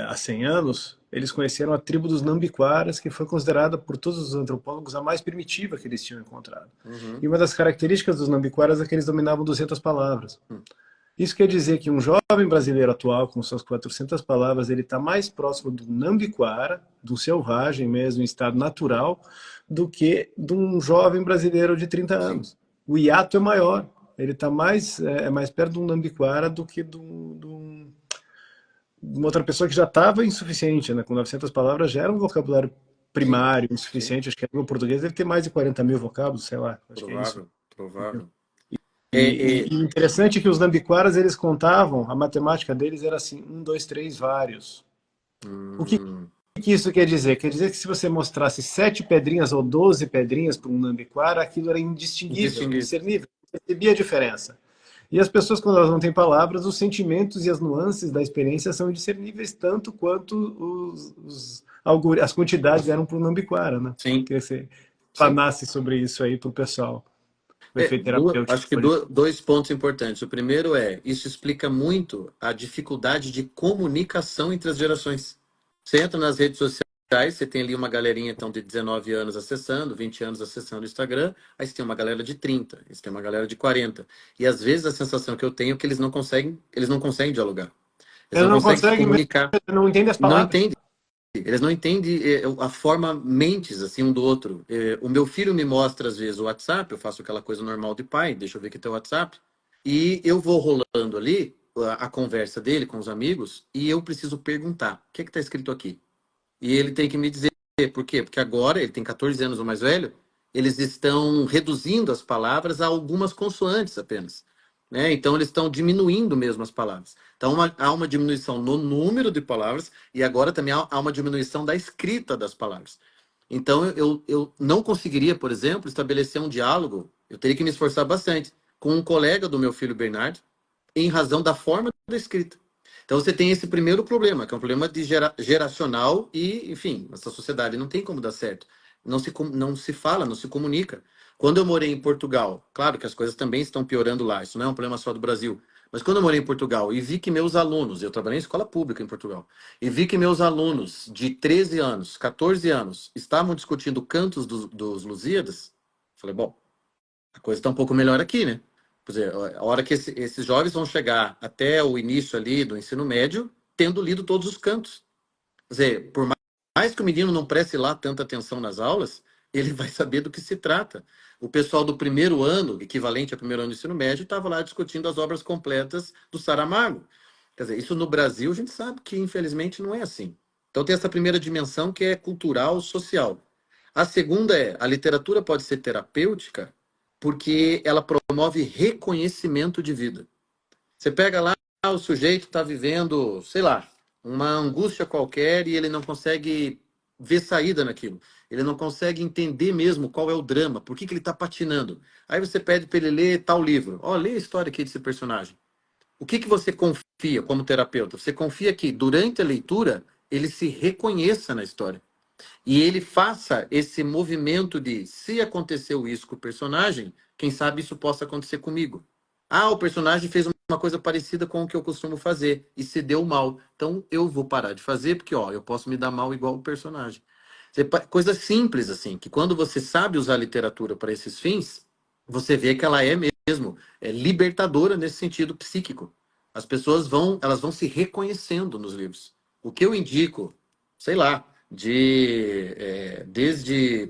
há 100 anos, eles conheceram a tribo dos Nambiquaras, que foi considerada por todos os antropólogos a mais primitiva que eles tinham encontrado. Uhum. E uma das características dos Nambiquaras é que eles dominavam 200 palavras. Uhum. Isso quer dizer que um jovem brasileiro atual, com suas 400 palavras, ele está mais próximo do Nambiquara, do selvagem mesmo, em estado natural, do que de um jovem brasileiro de 30 Sim. anos. O hiato é maior. Ele está mais perto de um Nambiquara do que de uma outra pessoa que já estava insuficiente, né? Com 900 palavras já era um vocabulário Sim. primário, Sim. insuficiente. Acho que a língua portuguesa deve ter mais de 40 mil vocábulos, sei lá. Acho que é isso. Provável. Provável. E interessante é que os Nambiquaras, eles contavam, a matemática deles era assim, 1, 2, 3, vários. O que isso quer dizer? Quer dizer que se você mostrasse 7 pedrinhas ou 12 pedrinhas para um Nambiquara, aquilo era indistinguível, Indistinguível. indiscernível, você percebia a diferença. E as pessoas, quando elas não têm palavras, os sentimentos e as nuances da experiência são indiscerníveis tanto quanto as quantidades eram para o Nambiquara, né? Sim. Quer dizer, Sim. falasse sobre isso aí para o pessoal, o efeito terapêutico. Acho que dois pontos importantes. O primeiro isso explica muito a dificuldade de comunicação entre as gerações. Você entra nas redes sociais, você tem ali uma galerinha então, de 19 anos acessando, 20 anos acessando o Instagram, aí você tem uma galera de 30, você tem uma galera de 40. E às vezes a sensação que eu tenho é que eles não conseguem dialogar. Eles Eles não não conseguem se conseguem, comunicar. não entendem as Não palavras. entendem. Eles não entendem a forma mentes assim um do outro. O meu filho me mostra às vezes o WhatsApp, eu faço aquela coisa normal de pai, deixa eu ver aqui teu WhatsApp, e eu vou rolando ali a conversa dele com os amigos e eu preciso perguntar, o que está escrito aqui? E ele tem que me dizer por quê? Porque agora, ele tem 14 anos, o mais velho, eles estão reduzindo as palavras a algumas consoantes apenas. Né? Então, eles estão diminuindo mesmo as palavras. Então, há uma diminuição no número de palavras e agora também há uma diminuição da escrita das palavras. Então, eu não conseguiria, por exemplo, estabelecer um diálogo Eu teria que me esforçar bastante com um colega do meu filho Bernardo, em razão da forma da escrita. Então você tem esse primeiro problema, que é um problema de geracional e, enfim, essa sociedade não tem como dar certo. Não se fala, não se comunica. Quando eu morei em Portugal, claro que as coisas também estão piorando lá, isso não é um problema só do Brasil, mas quando eu morei em Portugal e vi que meus alunos, eu trabalhei em escola pública em Portugal, e vi que meus alunos de 13 anos, 14 anos, estavam discutindo cantos dos Lusíadas, falei, bom, a coisa está um pouco melhor aqui, né? Quer dizer, a hora que esses jovens vão chegar até o início ali do ensino médio, tendo lido todos os cantos. Quer dizer, por mais que o menino não preste lá tanta atenção nas aulas, ele vai saber do que se trata. O pessoal do primeiro ano, equivalente ao primeiro ano do ensino médio, estava lá discutindo as obras completas do Saramago. Quer dizer, isso no Brasil a gente sabe que infelizmente não é assim. Então tem essa primeira dimensão que é cultural, social. A segunda é, a literatura pode ser terapêutica porque ela promove reconhecimento de vida. Você pega lá, o sujeito está vivendo, sei lá, uma angústia qualquer e ele não consegue ver saída naquilo. Ele não consegue entender mesmo qual é o drama, por que ele está patinando. Aí você pede para ele ler tal livro. Ó, lê a história aqui desse personagem. O que você confia como terapeuta? Você confia que durante a leitura ele se reconheça na história. E ele faça esse movimento de se aconteceu isso com o personagem, quem sabe isso possa acontecer comigo. Ah, o personagem fez uma coisa parecida com o que eu costumo fazer e se deu mal. Então eu vou parar de fazer porque ó, eu posso me dar mal igual o personagem. Coisa simples assim, que quando você sabe usar a literatura para esses fins, você vê que ela é mesmo libertadora nesse sentido psíquico. As pessoas elas vão se reconhecendo nos livros. O que eu indico, sei lá, desde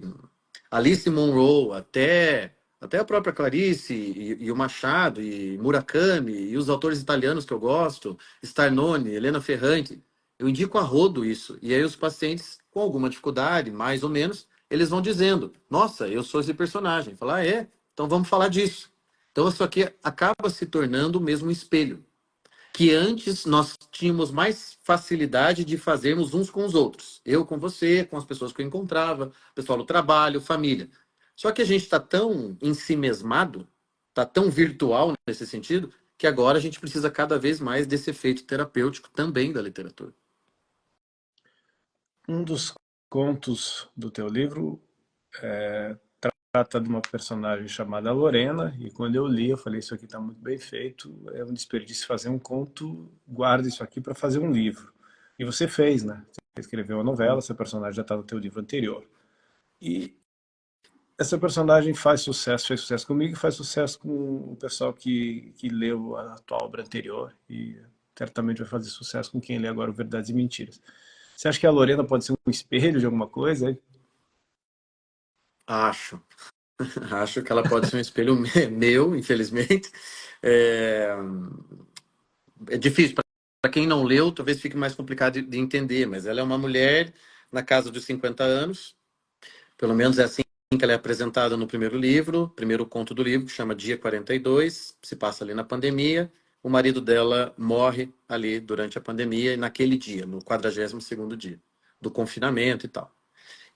Alice Munro até a própria Clarice e o Machado e Murakami e os autores italianos que eu gosto, Starnone, Helena Ferrante, eu indico a rodo isso. E aí os pacientes com alguma dificuldade, mais ou menos, eles vão dizendo: "Nossa, eu sou esse personagem". Falar: "Ah, é? Então vamos falar disso". Então isso aqui acaba se tornando mesmo um espelho que antes nós tínhamos mais facilidade de fazermos uns com os outros. Eu com você, com as pessoas que eu encontrava, pessoal do trabalho, família. Só que a gente está tão ensimesmado, está tão virtual nesse sentido, que agora a gente precisa cada vez mais desse efeito terapêutico também da literatura. Um dos contos do teu livro trata de uma personagem chamada Lorena, e quando eu li, eu falei, isso aqui está muito bem feito, é um desperdício fazer um conto, guarda isso aqui para fazer um livro. E você fez, né? Você escreveu uma novela, seu personagem já está no teu livro anterior. E essa personagem fez sucesso comigo e faz sucesso com o pessoal que leu a tua obra anterior, e certamente vai fazer sucesso com quem lê agora o Verdades e Mentiras. Você acha que a Lorena pode ser um espelho de alguma coisa? Acho. Acho que ela pode ser um espelho meu, infelizmente. É, é difícil. Para quem não leu, talvez fique mais complicado de entender, mas ela é uma mulher na casa dos 50 anos, pelo menos é assim que ela é apresentada no primeiro livro, primeiro conto do livro, que chama Dia 42, se passa ali na pandemia. O marido dela morre ali durante a pandemia, e naquele dia, no 42º dia do confinamento e tal.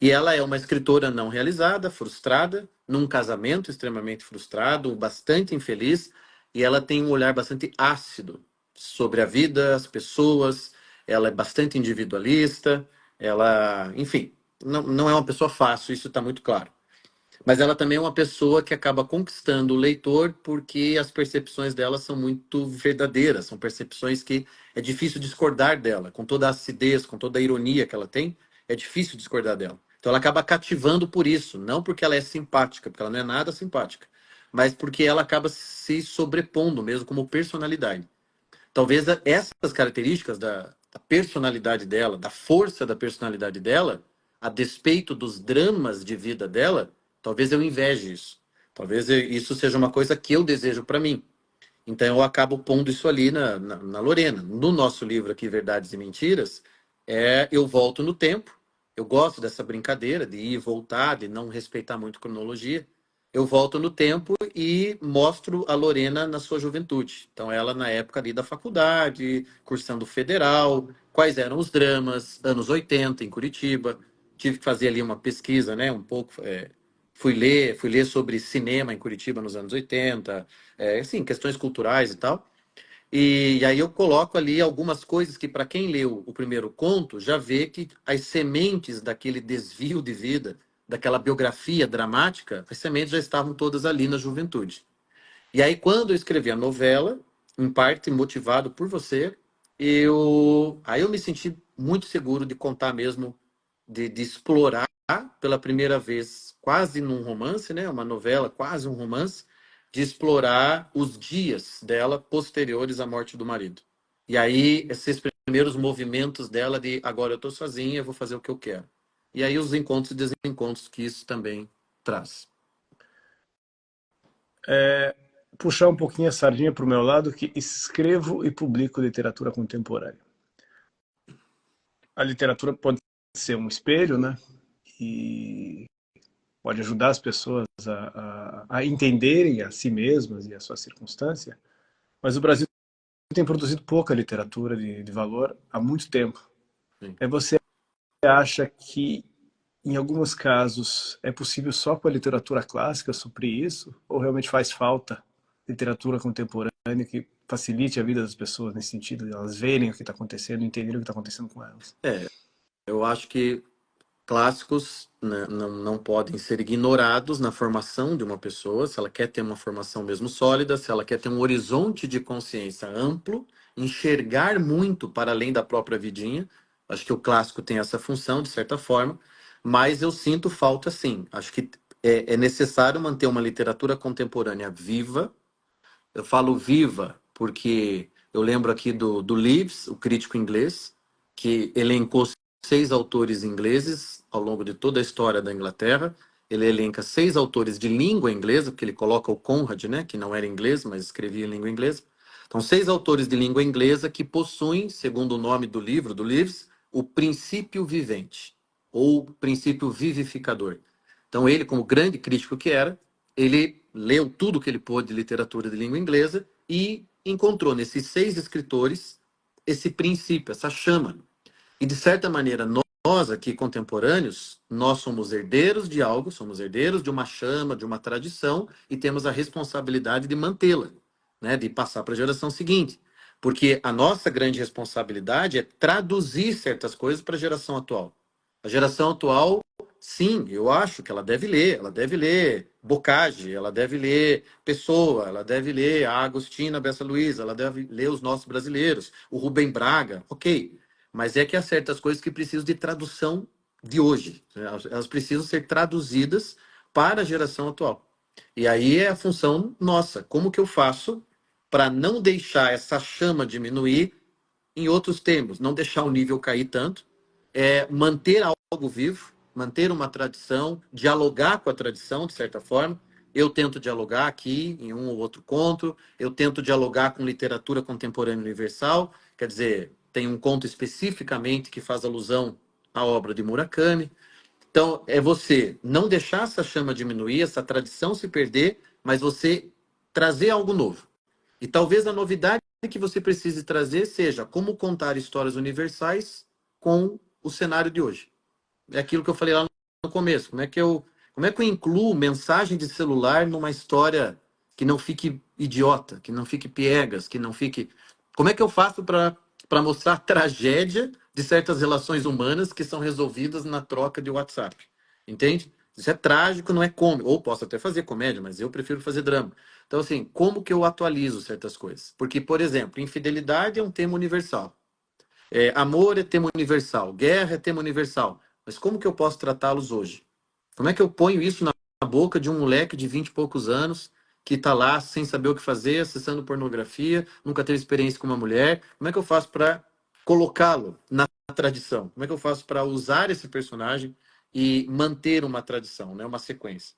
E ela é uma escritora não realizada, frustrada, num casamento extremamente frustrado, bastante infeliz, e ela tem um olhar bastante ácido sobre a vida, as pessoas, ela é bastante individualista, ela, enfim, não é uma pessoa fácil, isso está muito claro. Mas ela também é uma pessoa que acaba conquistando o leitor porque as percepções dela são muito verdadeiras, são percepções que é difícil discordar dela, com toda a acidez, com toda a ironia que ela tem, é difícil discordar dela. Então ela acaba cativando por isso, não porque ela é simpática, porque ela não é nada simpática, mas porque ela acaba se sobrepondo mesmo como personalidade. Talvez essas características da personalidade dela, da força da personalidade dela, a despeito dos dramas de vida dela, talvez eu inveje isso. Talvez isso seja uma coisa que eu desejo para mim. Então eu acabo pondo isso ali na Lorena. No nosso livro aqui, Verdades e Mentiras, eu volto no tempo. Eu gosto dessa brincadeira de ir e voltar, de não respeitar muito cronologia. Eu volto no tempo e mostro a Lorena na sua juventude. Então ela na época ali da faculdade, cursando federal, quais eram os dramas, anos 80 em Curitiba. Tive que fazer ali uma pesquisa, né, um pouco fui ler sobre cinema em Curitiba nos anos 80, assim, questões culturais e tal. E aí eu coloco ali algumas coisas que, para quem leu o primeiro conto, já vê que as sementes daquele desvio de vida, daquela biografia dramática, as sementes já estavam todas ali na juventude. E aí, quando eu escrevi a novela, em parte motivado por você, aí eu me senti muito seguro de contar mesmo, de explorar pela primeira vez, quase num romance, né? Uma novela, quase um romance, de explorar os dias dela posteriores à morte do marido. E aí, esses primeiros movimentos dela de agora eu tô sozinha, eu vou fazer o que eu quero. E aí, os encontros e desencontros que isso também traz. Puxar um pouquinho a sardinha para o meu lado, que escrevo e publico literatura contemporânea. A literatura pode ser um espelho, né? E pode ajudar as pessoas a entenderem a si mesmas e a sua circunstância, mas o Brasil tem produzido pouca literatura de valor há muito tempo. Sim. É, você acha que, em alguns casos, é possível só com a literatura clássica suprir isso? Ou realmente faz falta literatura contemporânea que facilite a vida das pessoas nesse sentido, de elas verem o que está acontecendo, entenderem o que está acontecendo com elas? Eu acho que clássicos, né, não podem ser ignorados na formação de uma pessoa, se ela quer ter uma formação mesmo sólida, se ela quer ter um horizonte de consciência amplo, enxergar muito para além da própria vidinha. Acho que o clássico tem essa função, de certa forma, mas eu sinto falta, sim. Acho que é necessário manter uma literatura contemporânea viva. Eu falo viva porque eu lembro aqui do Leaves, o crítico inglês, que elencou 6 autores ingleses ao longo de toda a história da Inglaterra. Ele elenca 6 autores de língua inglesa, porque ele coloca o Conrad, né, que não era inglês, mas escrevia em língua inglesa. Então, 6 autores de língua inglesa que possuem, segundo o nome do livro, do Leaves, o princípio vivente, ou princípio vivificador. Então, ele, como grande crítico que era, ele leu tudo que ele pôde de literatura de língua inglesa e encontrou nesses 6 escritores esse princípio, essa chama. E, de certa maneira, nós aqui contemporâneos, nós somos herdeiros de algo, somos herdeiros de uma chama, de uma tradição, e temos a responsabilidade de mantê-la, né? De passar para a geração seguinte. Porque a nossa grande responsabilidade é traduzir certas coisas para a geração atual. A geração atual, sim, eu acho que ela deve ler Boccaccio, ela deve ler Pessoa, ela deve ler a Agostina Bessa Luiza, ela deve ler os nossos brasileiros, o Rubem Braga, ok. Mas é que há certas coisas que precisam de tradução de hoje. Elas precisam ser traduzidas para a geração atual. E aí é a função nossa. Como que eu faço para não deixar essa chama diminuir em outros termos, não deixar o nível cair tanto, manter algo vivo, manter uma tradição, dialogar com a tradição, de certa forma. Eu tento dialogar aqui em um ou outro conto, eu tento dialogar com literatura contemporânea universal, quer dizer, tem um conto especificamente que faz alusão à obra de Murakami. Então, é você não deixar essa chama diminuir, essa tradição se perder, mas você trazer algo novo. E talvez a novidade que você precise trazer seja como contar histórias universais com o cenário de hoje. É aquilo que eu falei lá no começo. Como é que eu incluo mensagem de celular numa história que não fique idiota, que não fique piegas, que não fique. Como é que eu faço para mostrar a tragédia de certas relações humanas que são resolvidas na troca de WhatsApp? Entende? Isso é trágico, não é cômico. Ou posso até fazer comédia, mas eu prefiro fazer drama. Então, assim, como que eu atualizo certas coisas? Porque, por exemplo, infidelidade é um tema universal. Amor é tema universal. Guerra é tema universal. Mas como que eu posso tratá-los hoje? Como é que eu ponho isso na boca de um moleque de 20 e poucos anos que está lá sem saber o que fazer, acessando pornografia, nunca teve experiência com uma mulher? Como é que eu faço para colocá-lo na tradição? Como é que eu faço para usar esse personagem e manter uma tradição, né? Uma sequência?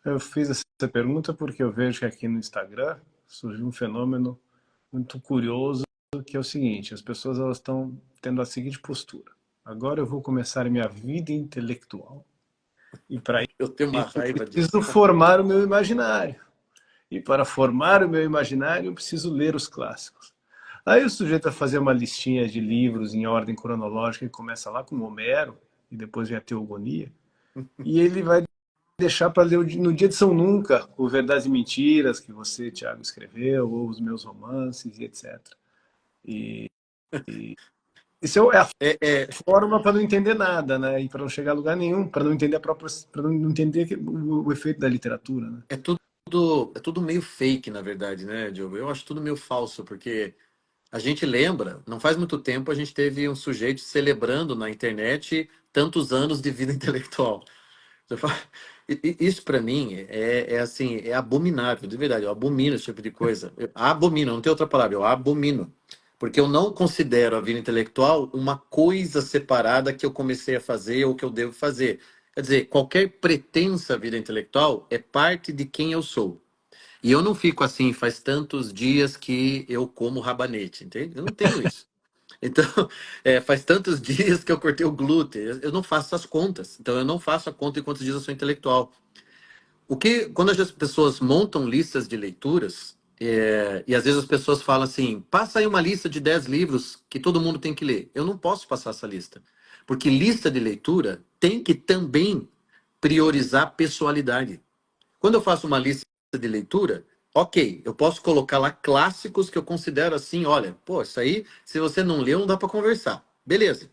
Eu fiz essa pergunta porque eu vejo que aqui no Instagram surgiu um fenômeno muito curioso, que é o seguinte: as pessoas elas estão tendo a seguinte postura: agora eu vou começar a minha vida intelectual e para Eu tenho uma isso eu raiva disso. preciso formar o meu imaginário. E para formar o meu imaginário eu preciso ler os clássicos. Aí o sujeito vai fazer uma listinha de livros em ordem cronológica e começa lá com Homero e depois vem a Teogonia, e ele vai deixar para ler no dia de São Nunca, o Verdades e Mentiras, que você, Thiago, escreveu, ou os meus romances, e etc. E isso é a É, é, forma para não entender nada, né? E para não chegar a lugar nenhum, para não entender a própria, para não entender o efeito da literatura, né? é tudo meio fake, na verdade, né, Diogo? Eu acho tudo meio falso, porque a gente lembra, não faz muito tempo, a gente teve um sujeito celebrando na internet tantos anos de vida intelectual. Você fala- Isso para mim é assim, é abominável, de verdade. Eu abomino esse tipo de coisa. Eu abomino, não tem outra palavra, eu abomino. Porque eu não considero a vida intelectual uma coisa separada que eu comecei a fazer ou que eu devo fazer. Quer dizer, qualquer pretensa vida intelectual é parte de quem eu sou. E eu não fico assim, faz tantos dias que eu como rabanete, entende? Eu não tenho isso. Então, faz tantos dias que eu cortei o glúten. Eu não faço essas contas. Então, eu não faço a conta de quantos dias eu sou intelectual. Quando as pessoas montam listas de leituras, e às vezes as pessoas falam assim, passa aí uma lista de 10 livros que todo mundo tem que ler. Eu não posso passar essa lista. Porque lista de leitura tem que também priorizar pessoalidade. Quando eu faço uma lista de leitura, ok, eu posso colocar lá clássicos que eu considero assim, olha, pô, isso aí, se você não leu, não dá para conversar. Beleza.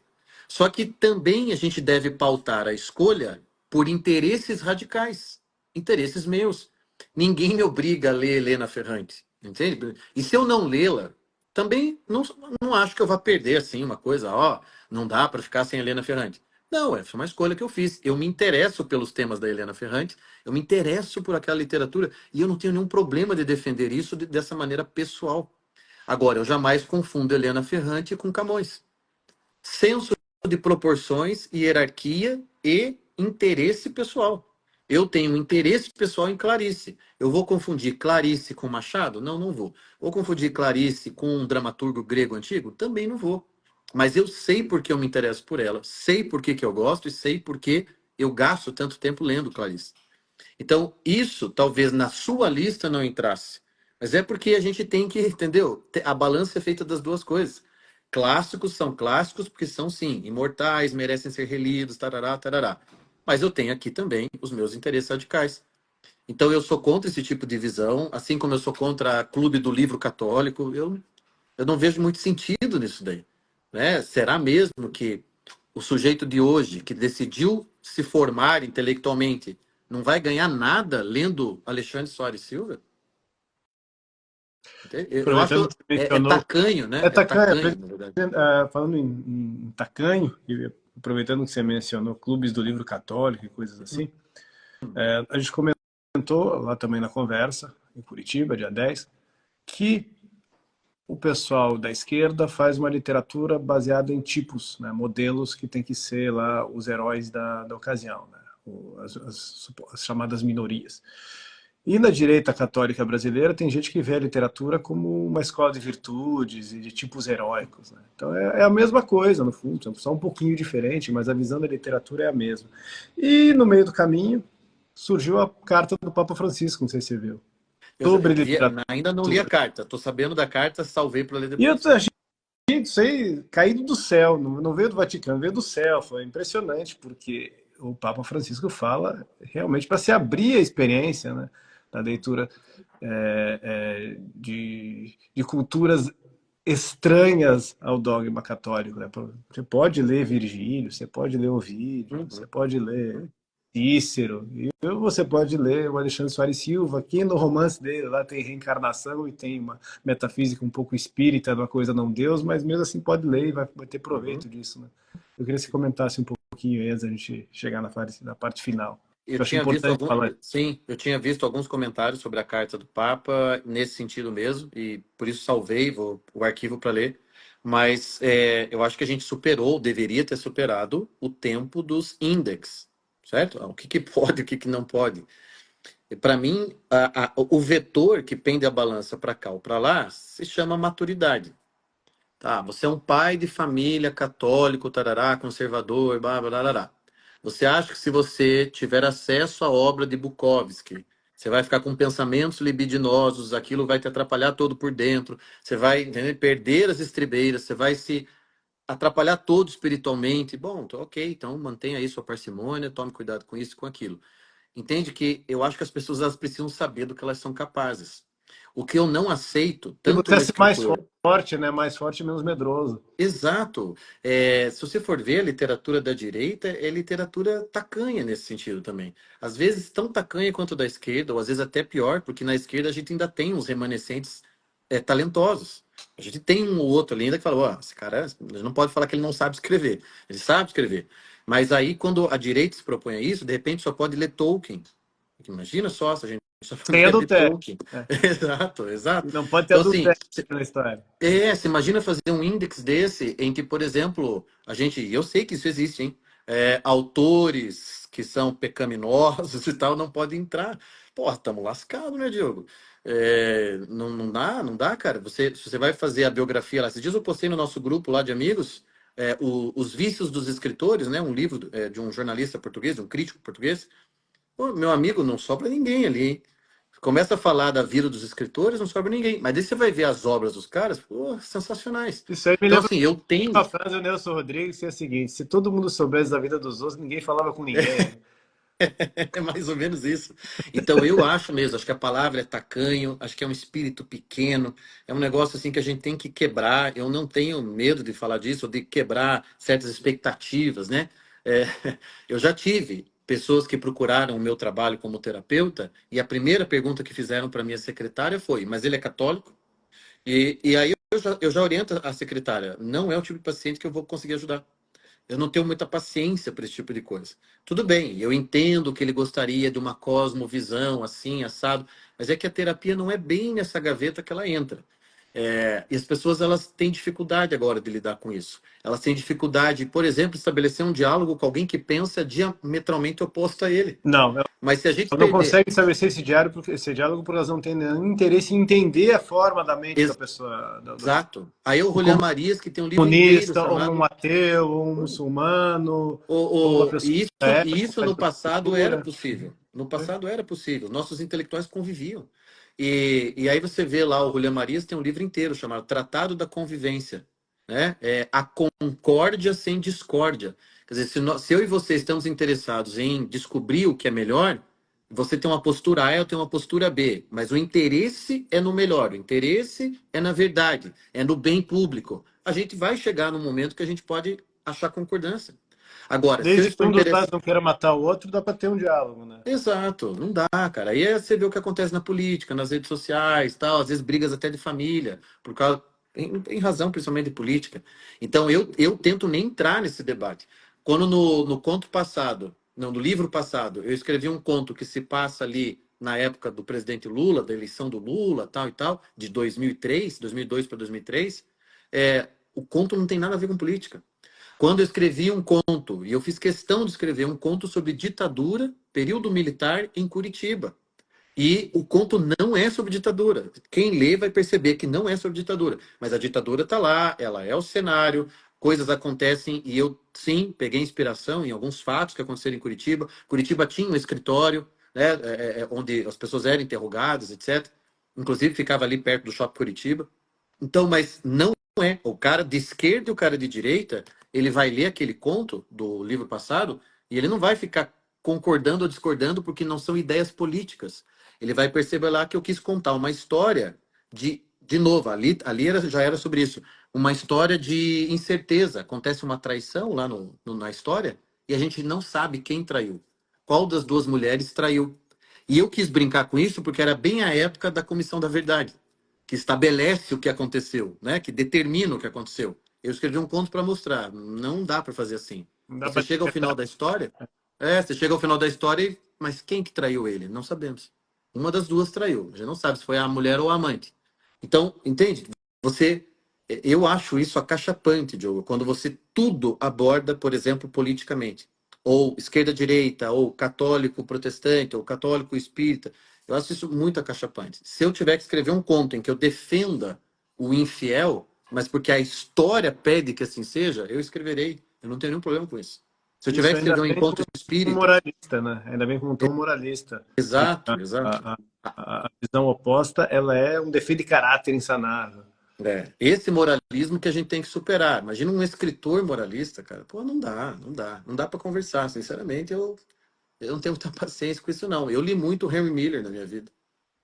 Só que também a gente deve pautar a escolha por interesses radicais, interesses meus. Ninguém me obriga a ler Helena Ferrante, entende? E se eu não lê-la, também não acho que eu vá perder assim uma coisa, ó, não dá para ficar sem Helena Ferrante. Não, essa é uma escolha que eu fiz. Eu me interesso pelos temas da Helena Ferrante, eu me interesso por aquela literatura e eu não tenho nenhum problema de defender isso dessa maneira pessoal. Agora, eu jamais confundo Helena Ferrante com Camões. Senso de proporções, hierarquia e interesse pessoal. Eu tenho um interesse pessoal em Clarice. Eu vou confundir Clarice com Machado? Não, não vou. Vou confundir Clarice com um dramaturgo grego antigo? Também não vou. Mas eu sei por que eu me interesso por ela, sei por que eu gosto e sei por que eu gasto tanto tempo lendo Clarice. Então, isso talvez na sua lista não entrasse. Mas é porque a gente tem que, entendeu? A balança é feita das duas coisas. Clássicos são clássicos porque são, sim, imortais, merecem ser relidos, tarará, tarará. Mas eu tenho aqui também os meus interesses radicais. Então, eu sou contra esse tipo de visão, assim como eu sou contra a Clube do Livro Católico. Eu não vejo muito sentido nisso daí. Né? Será mesmo que o sujeito de hoje, que decidiu se formar intelectualmente, não vai ganhar nada lendo Alexandre Soares Silva? Eu Aproveitando acho que você é mencionou, tacanho, né? é É tacanho, tacanho, na verdade. falando em tacanho, e aproveitando que você mencionou clubes do livro católico e coisas assim, a gente comentou lá também na conversa, em Curitiba, dia 10, que o pessoal da esquerda faz uma literatura baseada em tipos, né, modelos que tem que ser lá os heróis da ocasião, né, as chamadas minorias. E na direita católica brasileira tem gente que vê a literatura como uma escola de virtudes e de tipos heróicos. Né? Então é a mesma coisa, no fundo, só um pouquinho diferente, mas a visão da literatura é a mesma. E no meio do caminho surgiu a carta do Papa Francisco, não sei se você viu, sobre Ainda não li a literatura. carta. Estou sabendo da carta, salvei para ler E eu depois. achei isso aí caído do céu, não veio do Vaticano, veio do céu. Foi impressionante, porque o Papa Francisco fala realmente para se abrir a experiência, né, da leitura de culturas estranhas ao dogma católico. Né? Você pode ler Virgílio, você pode ler Ovídio, você Uhum, pode ler uhum, Cícero, e você pode ler o Alexandre Soares Silva, que no romance dele lá tem reencarnação e tem uma metafísica um pouco espírita, uma coisa não Deus, mas mesmo assim pode ler e vai ter uhum. proveito disso. Né? Eu queria que você comentasse um pouquinho antes da gente chegar na parte final. Eu Eu acho tinha visto importante falar. sim, eu tinha visto alguns comentários sobre a carta do Papa nesse sentido mesmo, e por isso salvei o arquivo para ler. Mas eu acho que a gente superou, deveria ter superado, o tempo dos index, certo? O que pode, o que não pode. E para mim, o vetor que pende a balança para cá ou para lá se chama maturidade. Tá, você é um pai de família católico, tarará, conservador, blá, blá, blá, blá. Você acha que se você tiver acesso à obra de Bukowski, você vai ficar com pensamentos libidinosos, aquilo vai te atrapalhar todo por dentro, você vai, entender, perder as estribeiras, você vai se atrapalhar todo espiritualmente. Bom, ok, então mantenha aí sua parcimônia, tome cuidado com isso e com aquilo. Entende que eu acho que as pessoas elas precisam saber do que elas são capazes. O que eu não aceito, E tanto você no ser mais escritor. forte, né? Mais forte e menos medroso. Exato. Se você for ver a literatura da direita, é literatura tacanha nesse sentido também. Às vezes tão tacanha quanto da esquerda, ou às vezes até pior, porque na esquerda a gente ainda tem uns remanescentes talentosos. A gente tem um ou outro ali ainda que fala, ó, esse cara, a gente não pode falar que ele não sabe escrever. Ele sabe escrever. Mas aí, quando a direita se propõe a isso, de repente só pode ler Tolkien. Imagina só se a gente só Sem puder ler adultério. Tolkien. Né? Exato, exato. Não pode ter Então, assim, adultério na história. você imagina fazer um index desse em que, por exemplo, eu sei que isso existe, hein? Autores que são pecaminosos e tal não podem entrar. Pô, estamos lascados, né, Diogo? Não dá, cara. Se você vai fazer a biografia lá, esses dias eu postei no nosso grupo lá de amigos, Os Vícios dos Escritores, né? Um livro de um jornalista português, de um crítico português. Pô, meu amigo, não sobra ninguém ali, hein? Começa a falar da vida dos escritores, não sobra ninguém. Mas daí você vai ver as obras dos caras, pô, sensacionais. Isso aí me Então, lembra assim, eu tenho. uma frase do Nelson Rodrigues, que é a seguinte: se todo mundo soubesse da vida dos outros, ninguém falava com ninguém. Né? É mais ou menos isso. Então, eu acho mesmo, acho que a palavra é tacanho, acho que é um espírito pequeno, é um negócio assim que a gente tem que quebrar. Eu não tenho medo de falar disso, ou de quebrar certas expectativas, né? É, eu já tive pessoas que procuraram o meu trabalho como terapeuta, e a primeira pergunta que fizeram para minha secretária foi: mas ele é católico? E aí eu já oriento a secretária, não é o tipo de paciente que eu vou conseguir ajudar. Eu não tenho muita paciência para esse tipo de coisa. Tudo bem, eu entendo que ele gostaria de uma cosmovisão assim, assado, mas é que a terapia não é bem nessa gaveta que ela entra. E as pessoas elas têm dificuldade agora de lidar com isso. Elas têm dificuldade, por exemplo, estabelecer um diálogo com alguém que pensa diametralmente oposto a ele. Não, Mas se a gente não perder consegue estabelecer esse diálogo porque elas não têm nenhum interesse em entender a forma da mente da pessoa, exato, aí o do Julian Marias que tem um livro inteiro comunista, ou um chamado ateu, ou um muçulmano, ou uma O, o, pessoa e isso, da e época isso da no passado era literatura. possível. No Né? passado era possível. Nossos intelectuais conviviam. E aí você vê lá, o Julián Marias tem um livro inteiro chamado Tratado da Convivência. Né? A concórdia sem discórdia. Quer dizer, se eu e você estamos interessados em descobrir o que é melhor, você tem uma postura A, eu tenho uma postura B. Mas o interesse é no melhor, o interesse é na verdade, é no bem público. A gente vai chegar num momento que a gente pode achar concordância. Agora, se eu Desde que estou um dos lados interessado. não queira matar o outro, dá para ter um diálogo, né? Exato, não dá, cara. Aí você vê o que acontece na política, nas redes sociais, tal, às vezes brigas até de família, por causa, em razão principalmente de política. Então eu tento nem entrar nesse debate. Quando no conto passado, não, no livro passado, eu escrevi um conto que se passa ali na época do presidente Lula, da eleição do Lula, tal e tal, de 2003, 2002 para 2003, o conto não tem nada a ver com política. Quando eu escrevi um conto, e eu fiz questão de escrever um conto sobre ditadura, período militar em Curitiba. E o conto não é sobre ditadura. Quem lê vai perceber que não é sobre ditadura. Mas a ditadura está lá, ela é o cenário, coisas acontecem, e eu, sim, peguei inspiração em alguns fatos que aconteceram em Curitiba. Curitiba tinha um escritório, né, onde as pessoas eram interrogadas, etc. Inclusive ficava ali perto do Shopping Curitiba. Então, mas não é. O cara de esquerda e o cara de direita, ele vai ler aquele conto do livro passado e ele não vai ficar concordando ou discordando porque não são ideias políticas. Ele vai perceber lá que eu quis contar uma história de novo, ali já era sobre isso, uma história de incerteza. Acontece uma traição lá na história e a gente não sabe quem traiu. Qual das duas mulheres traiu? E eu quis brincar com isso porque era bem a época da Comissão da Verdade, que estabelece o que aconteceu, né? Que determina o que aconteceu. Eu escrevi um conto para mostrar. Não dá para fazer assim. Não dá Você para chega ao final da história, você chega ao final da história, mas quem que traiu ele? Não sabemos. Uma das duas traiu. A gente não sabe se foi a mulher ou a amante. Então, entende? Você, eu acho isso acachapante, Diogo, quando você tudo aborda, por exemplo, politicamente, ou esquerda-direita, ou católico protestante, ou católico espírita. Eu acho isso muito acachapante. Se eu tiver que escrever um conto em que eu defenda o infiel, mas porque a história pede que assim seja, eu escreverei. Eu não tenho nenhum problema com isso. Se eu tiver isso que ainda escrever um bem encontro com um espírita, moralista, né? Ainda bem com um tom moralista. Porque exato, exato. a visão oposta, ela é um defeito de caráter insanável. Esse moralismo que a gente tem que superar. Imagina um escritor moralista, cara. Pô, não dá, não dá. Não dá para conversar. Sinceramente, Eu não tenho muita paciência com isso, não. Eu li muito o Henry Miller na minha vida.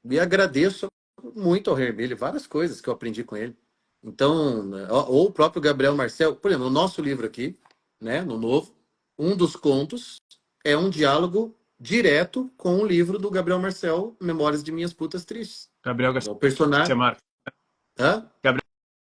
E agradeço muito ao Henry Miller, várias coisas que eu aprendi com ele. Então, ou o próprio Gabriel Marcel, por exemplo, no nosso livro aqui, né, no novo, um dos contos é um diálogo direto com o livro do Gabriel Marcel, Memórias de Minhas Putas Tristes. Gabriel O Garcia personagem. Marques. Hã? Gabriel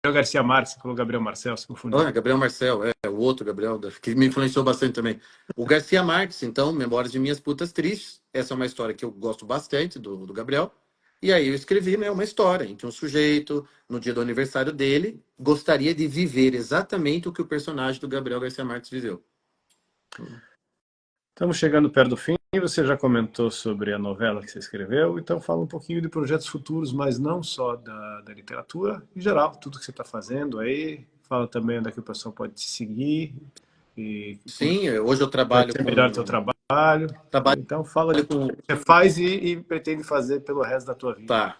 Garcia Marques, você falou Gabriel Marcel, se confundiu. Ah, Gabriel Marcel, é o outro Gabriel, que me influenciou bastante também. O Garcia Marques, então, Memórias de Minhas Putas Tristes. Essa é uma história que eu gosto bastante do Gabriel. E aí eu escrevi, né, uma história em que um sujeito, no dia do aniversário dele, gostaria de viver exatamente o que o personagem do Gabriel Garcia Marques viveu. Estamos chegando perto do fim. Você já comentou sobre a novela que você escreveu, então fala um pouquinho de projetos futuros, mas não só da literatura, em geral, tudo que você está fazendo aí. Fala também onde é que o pessoal pode te seguir e como Sim, hoje eu vai trabalho ser melhor o teu trabalho. trabalho Então fala de com, tudo que você faz e pretende fazer pelo resto da tua vida. tá.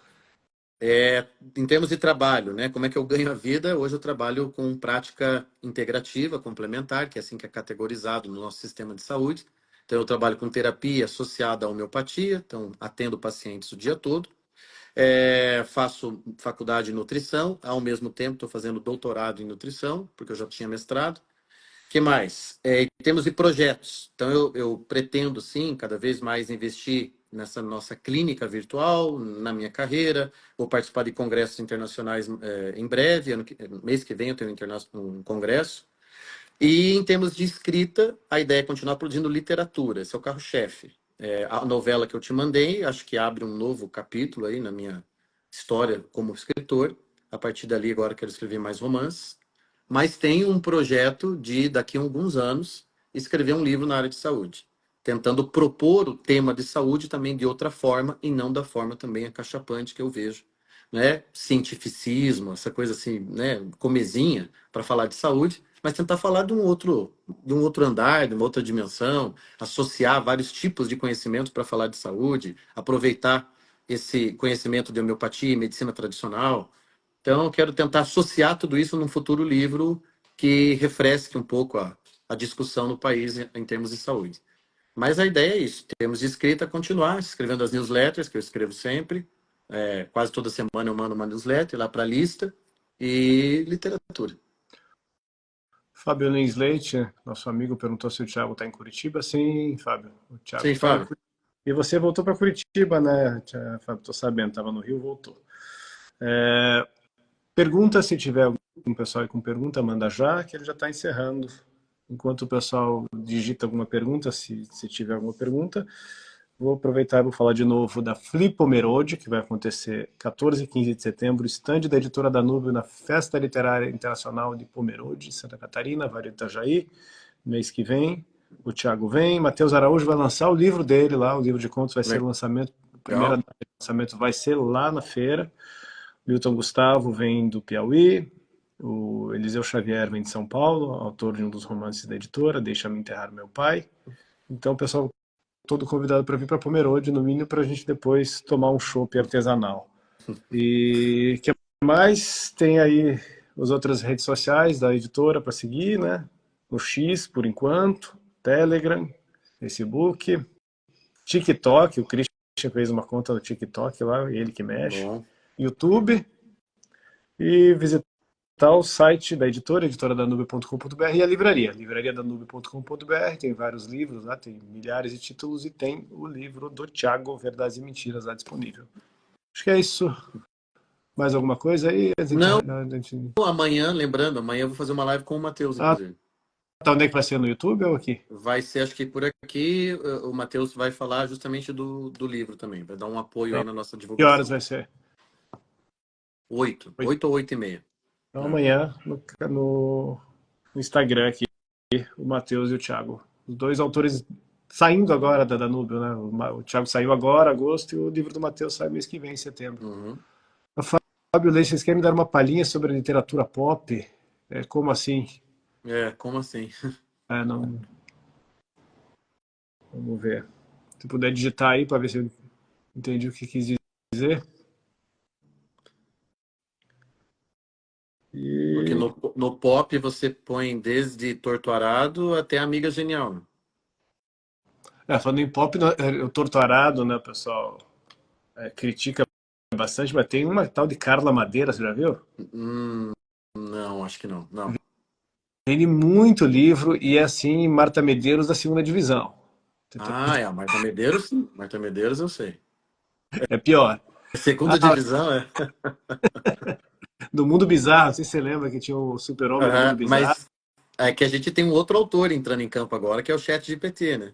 Em termos de trabalho, né? Como é que eu ganho a vida? Hoje eu trabalho com prática integrativa, complementar, que é assim que é categorizado no nosso sistema de saúde. Então, eu trabalho com terapia associada à homeopatia, então atendo pacientes o dia todo. Faço faculdade de nutrição, ao mesmo tempo estou fazendo doutorado em nutrição, porque eu já tinha mestrado. Que mais? Em termos de projetos, então eu pretendo, sim, cada vez mais investir nessa nossa clínica virtual, na minha carreira, vou participar de congressos internacionais em breve, mês que vem eu tenho um congresso, e em termos de escrita, a ideia é continuar produzindo literatura, esse é o carro-chefe. A novela que eu te mandei, acho que abre um novo capítulo aí na minha história como escritor, a partir dali agora quero escrever mais romances, mas tenho um projeto de, daqui a alguns anos, escrever um livro na área de saúde, tentando propor o tema de saúde também de outra forma e não da forma também acachapante que eu vejo, né? Cientificismo, essa coisa assim, né? Comezinha para falar de saúde, mas tentar falar de um outro andar, de uma outra dimensão, associar vários tipos de conhecimentos para falar de saúde, aproveitar esse conhecimento de homeopatia e medicina tradicional. Então, eu quero tentar associar tudo isso num futuro livro que refresque um pouco a discussão no país em termos de saúde. Mas a ideia é isso, em termos de escrita, continuar escrevendo as newsletters, que eu escrevo sempre. Quase toda semana eu mando uma newsletter lá para a lista. E literatura. Fábio Lins Leite, nosso amigo, perguntou se o Thiago está em Curitiba. Sim, Fábio, o Thiago Sim, está em Fábio. Curitiba. E você voltou para Curitiba, né, Fábio? Estou sabendo, estava no Rio, voltou. Pergunta, se tiver algum pessoal aí com pergunta, manda já, que ele já está encerrando. Enquanto o pessoal digita alguma pergunta, se tiver alguma pergunta, vou aproveitar e vou falar de novo da Flipomerode, que vai acontecer 14 e 15 de setembro, stand da editora Danúbio na Festa Literária Internacional de Pomerode, Santa Catarina, Vale do Itajaí, mês que vem. O Thiago vem, Matheus Araújo vai lançar o livro dele lá, o livro de contos vai ser o lançamento, a primeira data de lançamento vai ser lá na feira. Milton Gustavo vem do Piauí, o Eliseu Xavier vem de São Paulo, autor de um dos romances da editora, Deixa-me Enterrar Meu Pai. Então, pessoal, todo convidado para vir para Pomerode, no mínimo, para a gente depois tomar um chopp artesanal. E que mais? Tem aí as outras redes sociais da editora para seguir, né? No X, por enquanto, Telegram, Facebook, TikTok, o Christian fez uma conta no TikTok lá, ele que mexe. Bom. YouTube e visitar o site da editora, editoradanube.com.br, e a livraria, livrariadanube.com.br, tem vários livros lá, tem milhares de títulos e tem o livro do Thiago, Verdades e Mentiras, lá disponível. Acho que é isso. Mais alguma coisa aí? Não, amanhã, lembrando, amanhã eu vou fazer uma live com o Matheus, Ah, inclusive. tá, onde é que vai ser? No YouTube ou aqui? Vai ser, acho que por aqui, o Matheus vai falar justamente do livro também. Vai dar um apoio aí na nossa Que horas divulgação. vai ser? 8 ou 8h30. Então, amanhã no Instagram aqui, o Matheus e o Thiago. Os dois autores saindo agora da Danúbio, né? O Thiago saiu agora, agosto, e o livro do Matheus sai mês que vem, em setembro. Uhum. Fábio Leite, vocês querem dar uma palhinha sobre a literatura pop? Como assim? Como assim? Não... Vamos ver. Se puder digitar aí para ver se eu entendi o que quis dizer. Porque no pop você põe desde Torturado até Amiga Genial. Falando em pop, o Torturado, né, o pessoal critica bastante, mas tem uma tal de Carla Madeira, você já viu? Hum, não, acho que não. Não. Vende muito livro e é assim, Marta Medeiros da segunda divisão. Ah, é a Marta Medeiros, sim. Marta Medeiros eu sei. É pior. Segunda Ah, divisão, é. do Mundo Bizarro, não sei se você lembra que tinha o Super-Homem do Mundo Aham, Bizarro. mas é que a gente tem um outro autor entrando em campo agora, que é o ChatGPT, né?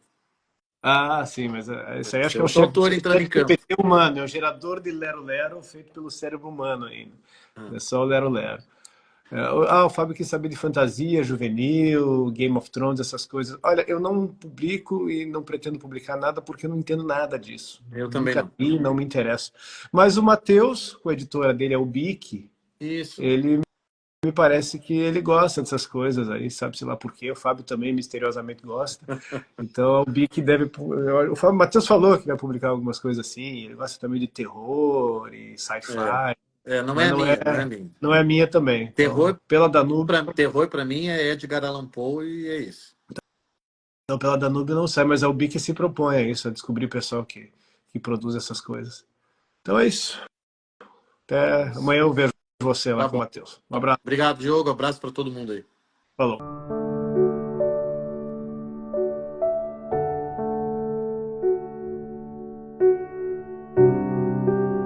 Ah, sim, mas isso aí acho Esse que é o outro autor entrando em chat campo. GPT humano, é o gerador de Lero-Lero feito pelo cérebro humano ainda. Ah, É só o Lero-Lero. O Fábio quis saber de fantasia, juvenil, Game of Thrones, essas coisas. Olha, eu não publico e não pretendo publicar nada porque eu não entendo nada disso. eu também Nunca não. li, não me interessa. Mas o Matheus, com a editora dele é o Bic, Isso. ele me parece que ele gosta dessas coisas aí, sabe-se lá por quê. O Fábio também misteriosamente gosta. Então o Bic deve. O Fábio Matheus falou que vai publicar algumas coisas assim. Ele gosta também de terror e É. sci-fi, É, não é mas a minha, não é a minha. não é minha também. Então, Terror pra mim é Edgar Allan Poe e é isso. pela Danúbio não sai, mas é o Bic que se propõe a isso, a descobrir o pessoal que produz essas coisas. Então é isso. Até Isso. amanhã eu vejo você lá Tá com o bom. Matheus. Um abraço. Obrigado, Diogo. Abraço pra todo mundo aí. Falou.